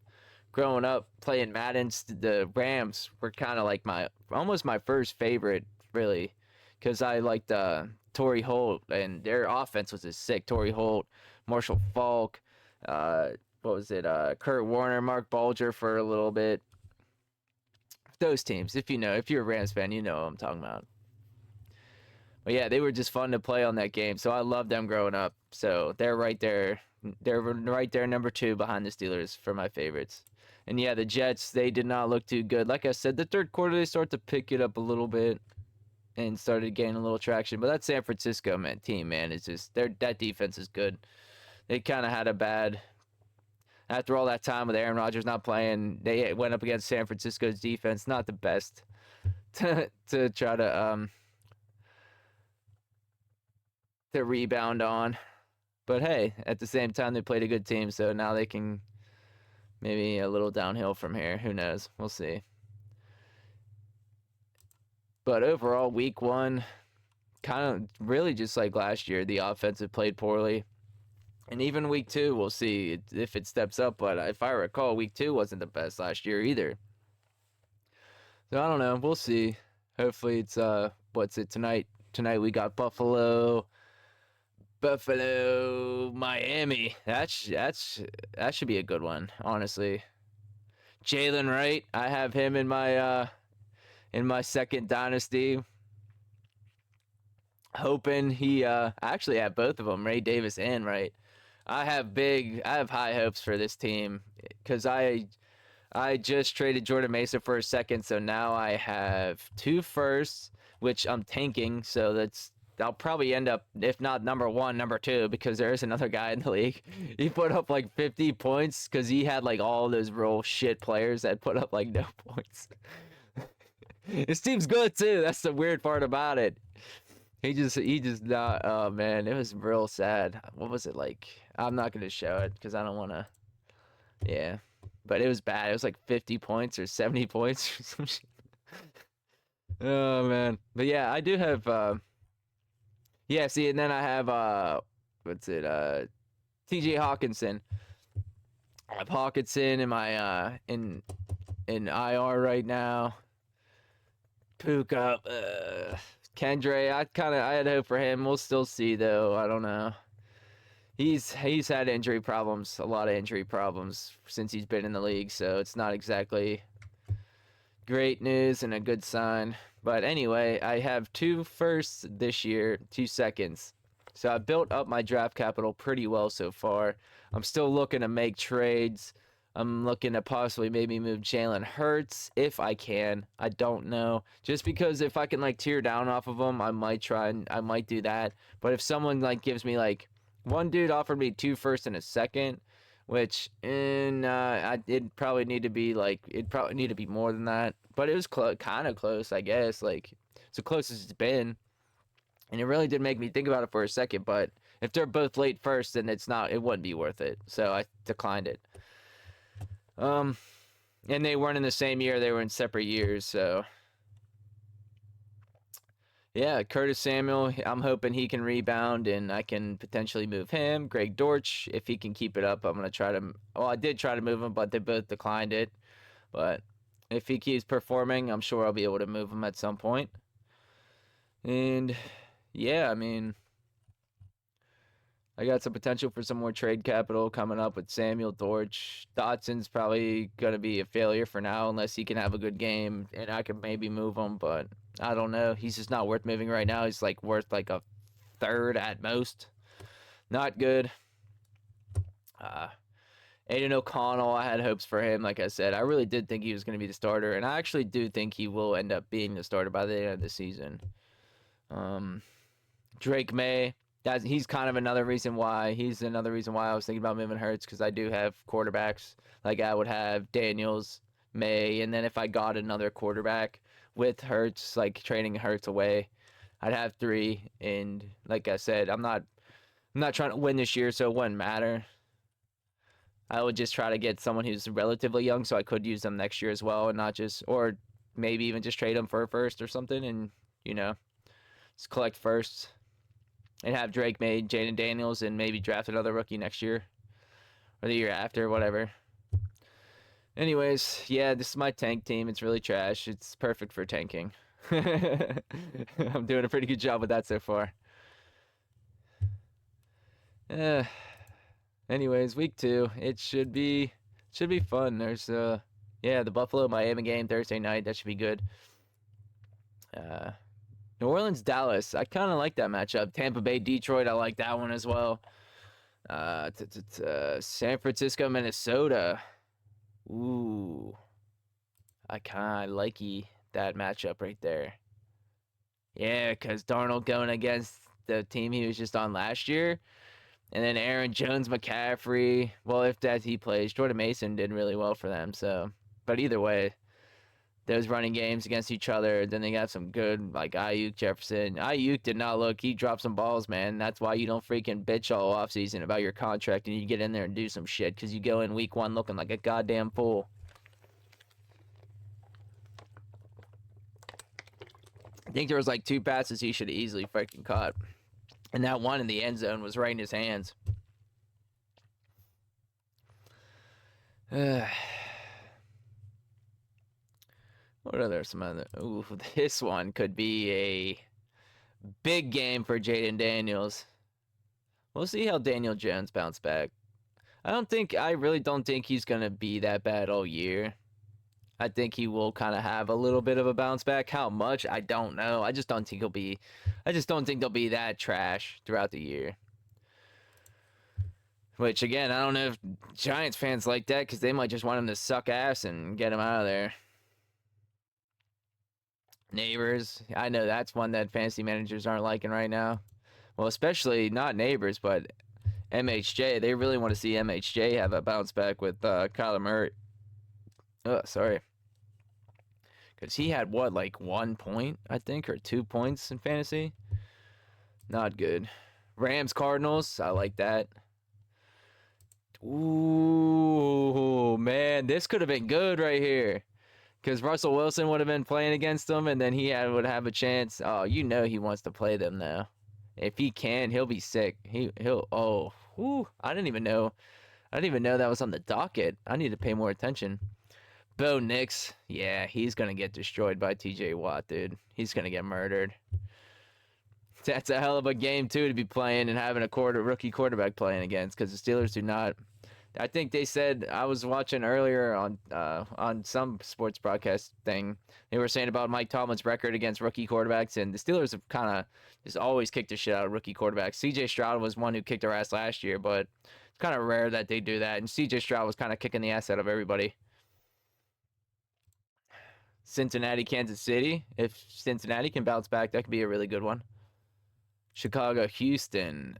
playing Madden, the Rams were kind of like almost my first favorite really cuz I liked Torrey Holt and their offense was just sick. Torrey Holt, Marshall Faulk, uh what was it? Kurt Warner, Mark Bulger for a little bit. Those teams, if you're a Rams fan, you know what I'm talking about. But yeah, they were just fun to play on that game. So I loved them growing up. So they're right there. They're right there, number two behind the Steelers for my favorites. And yeah, the Jets, they did not look too good. Like I said, the third quarter, they started to pick it up a little bit and started gaining a little traction. But that San Francisco team, man, is just that defense is good. They kind of had a bad after all that time with Aaron Rodgers not playing. They went up against San Francisco's defense, not the best to try to rebound on. But hey, at the same time, they played a good team, so now they can maybe a little downhill from here. Who knows? We'll see. But overall, week one, kind of really just like last year, the offensive played poorly. And even week two, we'll see if it steps up. But if I recall, week two wasn't the best last year either. So I don't know. We'll see. Hopefully it's what's it tonight? Tonight we got Buffalo, Miami. That should be a good one, honestly. Jalen Wright, I have him in my second dynasty. Hoping he I actually have both of them, Ray Davis and Wright. I have high hopes for this team because I just traded Jordan Mason for a second, so now I have 2 firsts, which I'm tanking. So I'll probably end up, if not number 1, number 2, because there is another guy in the league. He put up like 50 points because he had like all those real shit players that put up like no points. His team's good too. That's the weird part about it. He just not. Oh man, it was real sad. What was it like? I'm not gonna show it because I don't want to. Yeah, but it was bad. It was like 50 points or 70 points or some shit. Oh man, but yeah, I do have. Yeah, see, and then I have what's it? T.J. Hawkinson. I have Hawkinson in my in IR right now. Puka, Kendre, I had hope for him. We'll still see though. I don't know. He's had injury problems, a lot of injury problems since he's been in the league, so it's not exactly great news and a good sign. But anyway, I have 2 firsts this year, 2 seconds. So I built up my draft capital pretty well so far. I'm still looking to make trades. I'm looking to possibly maybe move Jalen Hurts if I can. I don't know. Just because if I can like tear down off of him, I might try and I might do that. But if someone like gives me like one dude offered me 2 firsts and a second, which it'd probably need to be like it'd probably need to be more than that. But it was kind of close, I guess. Like it's the closest it's been, and it really did make me think about it for a second. But if they're both late first, then it wouldn't be worth it. So I declined it. And they weren't in the same year; they were in separate years. So yeah, Curtis Samuel, I'm hoping he can rebound and I can potentially move him. Greg Dortch, if he can keep it up, I'm going to try to. Well, I did try to move him, but they both declined it. But if he keeps performing, I'm sure I'll be able to move him at some point. And yeah, I mean, I got some potential for some more trade capital coming up with Samuel, Dortch. Dotson's probably going to be a failure for now unless he can have a good game and I could maybe move him, but I don't know. He's just not worth moving right now. He's like worth like a third at most. Not good. Aiden O'Connell, I had hopes for him. Like I said, I really did think he was going to be the starter, and I actually do think he will end up being the starter by the end of the season. Drake May, he's kind of another reason why. He's another reason why I was thinking about moving Hurts, because I do have quarterbacks. Like I would have Daniels, May, and then if I got another quarterback with Hurts, like trading Hurts away, I'd have 3. And like I said, I'm not trying to win this year, so it wouldn't matter. I would just try to get someone who's relatively young, so I could use them next year as well, and not just, or maybe even just trade them for a first or something, and just collect firsts and have Drake May, Jaden Daniels, and maybe draft another rookie next year or the year after, whatever. Anyways, yeah, this is my tank team. It's really trash. It's perfect for tanking. I'm doing a pretty good job with that so far. Anyways, week 2. It should be fun. There's the Buffalo Miami game Thursday night. That should be good. New Orleans Dallas. I kind of like that matchup. Tampa Bay Detroit. I like that one as well. San Francisco Minnesota. Ooh, I kind of like that matchup right there. Yeah, because Darnold going against the team he was just on last year. And then Aaron Jones, McCaffrey. Well, if that he plays, Jordan Mason did really well for them. So, but either way, those running games against each other. Then they got some good like Ayuk, Jefferson. Ayuk did not look. He dropped some balls, man. That's why you don't freaking bitch all offseason about your contract and you get in there and do some shit because you go in week 1 looking like a goddamn fool. I think there was like 2 passes he should have easily freaking caught. And that one in the end zone was right in his hands. What are there some other? Ooh, this one could be a big game for Jaden Daniels. We'll see how Daniel Jones bounce back. I really don't think he's gonna be that bad all year. I think he will kind of have a little bit of a bounce back. How much? I don't know. I just don't think they'll be that trash throughout the year. Which, again, I don't know if Giants fans like that because they might just want him to suck ass and get him out of there. Neighbors. I know that's one that fantasy managers aren't liking right now. Well, especially not Neighbors, but MHJ. They really want to see MHJ have a bounce back with Kyler Murray. Oh, sorry. Because he had, what, like 1 point, I think, or 2 points in fantasy? Not good. Rams, Cardinals, I like that. Ooh, man, this could have been good right here. Because Russell Wilson would have been playing against them, and then would have a chance. Oh, he wants to play them now. If he can, he'll be sick. I didn't even know that was on the docket. I need to pay more attention. Bo Nix, yeah, he's gonna get destroyed by T.J. Watt, dude. He's gonna get murdered. That's a hell of a game too to be playing and having a rookie quarterback playing against, because the Steelers do not. I think they said, I was watching earlier on some sports broadcast thing. They were saying about Mike Tomlin's record against rookie quarterbacks, and the Steelers have kind of just always kicked the shit out of rookie quarterbacks. C.J. Stroud was one who kicked their ass last year, but it's kind of rare that they do that. And C.J. Stroud was kind of kicking the ass out of everybody. Cincinnati, Kansas City. If Cincinnati can bounce back, that could be a really good one. Chicago, Houston.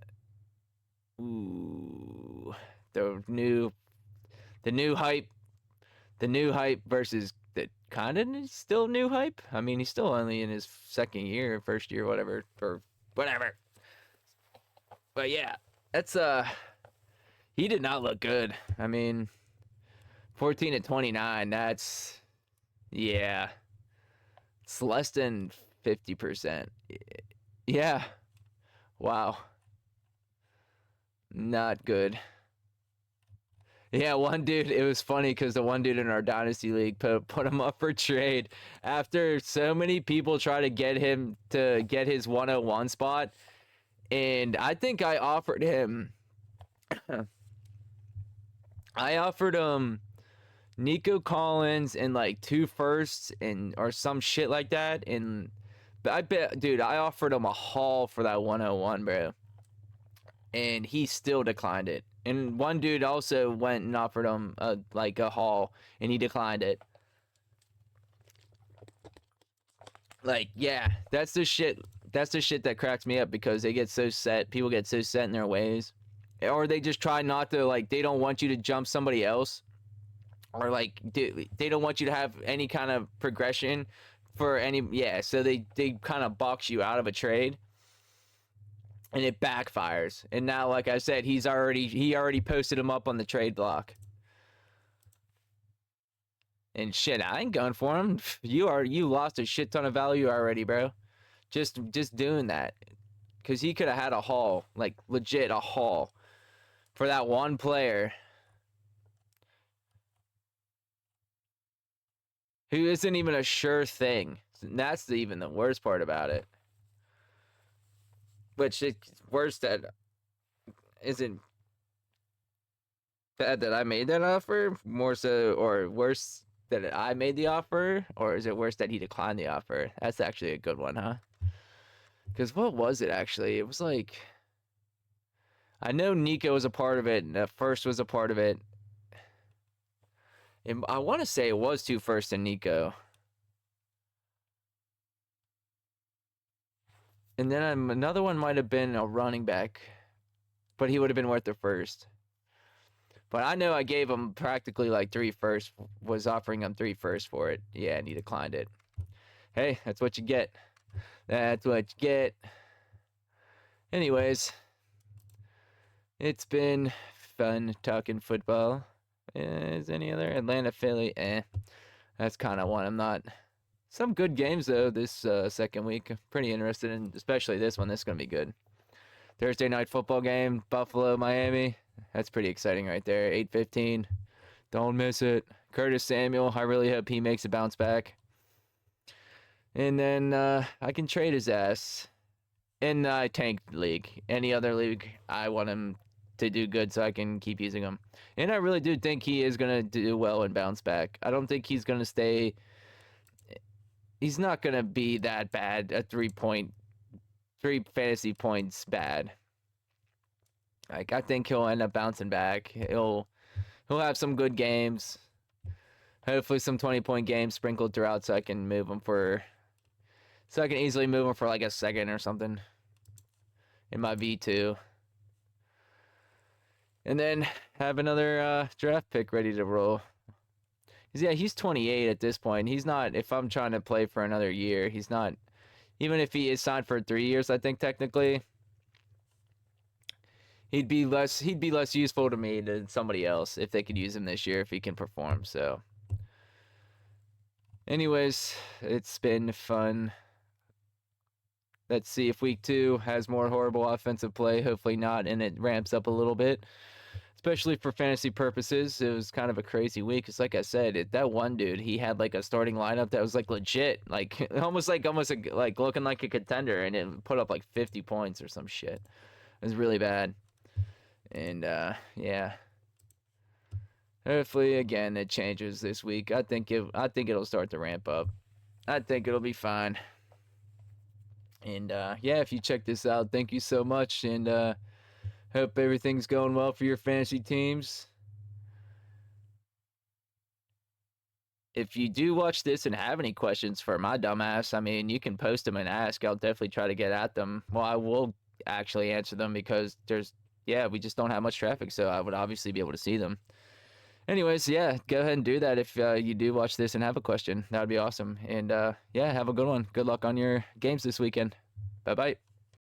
Ooh, the new hype, versus the kind of still new hype. I mean, he's still only in his second year, first year, whatever, or whatever. But yeah, that's he did not look good. I mean, 14-29. That's, yeah, it's less than 50%. Yeah, wow, not good. Yeah, one dude, it was funny because the one dude in our Dynasty League put him up for trade after so many people try to get him to get his 101 spot. And I think I offered him, Nico Collins and like 2 firsts and or some shit like that. And I bet, dude, I offered him a haul for that 101, bro. And he still declined it. And one dude also went and offered him like a haul, and he declined it. Like, yeah, that's the shit. That's the shit that cracks me up, because they get so set. People get so set in their ways, or they just try not to, like, they don't want you to jump somebody else, or like they don't want you to have any kind of progression for any. Yeah, so they kind of box you out of a trade. And it backfires. And now, like I said, he already posted him up on the trade block. And shit, I ain't going for him. You lost a shit ton of value already, bro. Just doing that, because he could have had a haul, like legit a haul, for that one player who isn't even a sure thing. And that's even the worst part about it. Which it's worse that isn't bad that I made that offer, more so, or worse that I made the offer, or is it worse that he declined the offer? That's actually a good one, huh? Because what was it actually? It was like, I know Nico was a part of it, and First was a part of it. And I want to say it was 2 firsts and Nico. And then another one might have been a running back, but he would have been worth the first. But I know I gave him practically like 3 firsts, was offering him 3 firsts for it. Yeah, and he declined it. Hey, that's what you get. That's what you get. Anyways, it's been fun talking football. Is any other? Atlanta, Philly, that's kind of one I'm not. Some good games though this second week. Pretty interested in, especially this one. This is gonna be good. Thursday night football game, Buffalo, Miami. That's pretty exciting right there. 8:15. Don't miss it. Curtis Samuel, I really hope he makes a bounce back. And then I can trade his ass in the tank league. Any other league, I want him to do good so I can keep using him. And I really do think he is going to do well and bounce back. I don't think he's going to stay. He's not going to be that bad at 3 fantasy points bad. Like, I think he'll end up bouncing back. He'll have some good games. Hopefully some 20-point games sprinkled throughout so I can move him for, so I can easily move him for like a second or something in my V2. And then have another draft pick ready to roll. Yeah, he's 28 at this point. He's not, if I'm trying to play for another year, he's not, even if he is signed for 3 years, I think technically, he'd be less useful to me than somebody else if they could use him this year if he can perform. So anyways, it's been fun. Let's see if week 2 has more horrible offensive play. Hopefully not, and it ramps up a little bit. especially for fantasy purposes. It was kind of a crazy week. It's like I said, that one dude, he had like a starting lineup that was like legit, like almost like looking like a contender, and it put up like 50 points or some shit. It was really bad. And yeah, hopefully again it changes this week. I think it'll start to ramp up. I think it'll be fine. And yeah, if you check this out, thank you so much, and hope everything's going well for your fantasy teams. If you do watch this and have any questions for my dumbass, I mean, you can post them and ask. I'll definitely try to get at them. Well, I will actually answer them because yeah, we just don't have much traffic, so I would obviously be able to see them. Anyways, yeah, go ahead and do that if you do watch this and have a question. That would be awesome. And yeah, have a good one. Good luck on your games this weekend. Bye bye.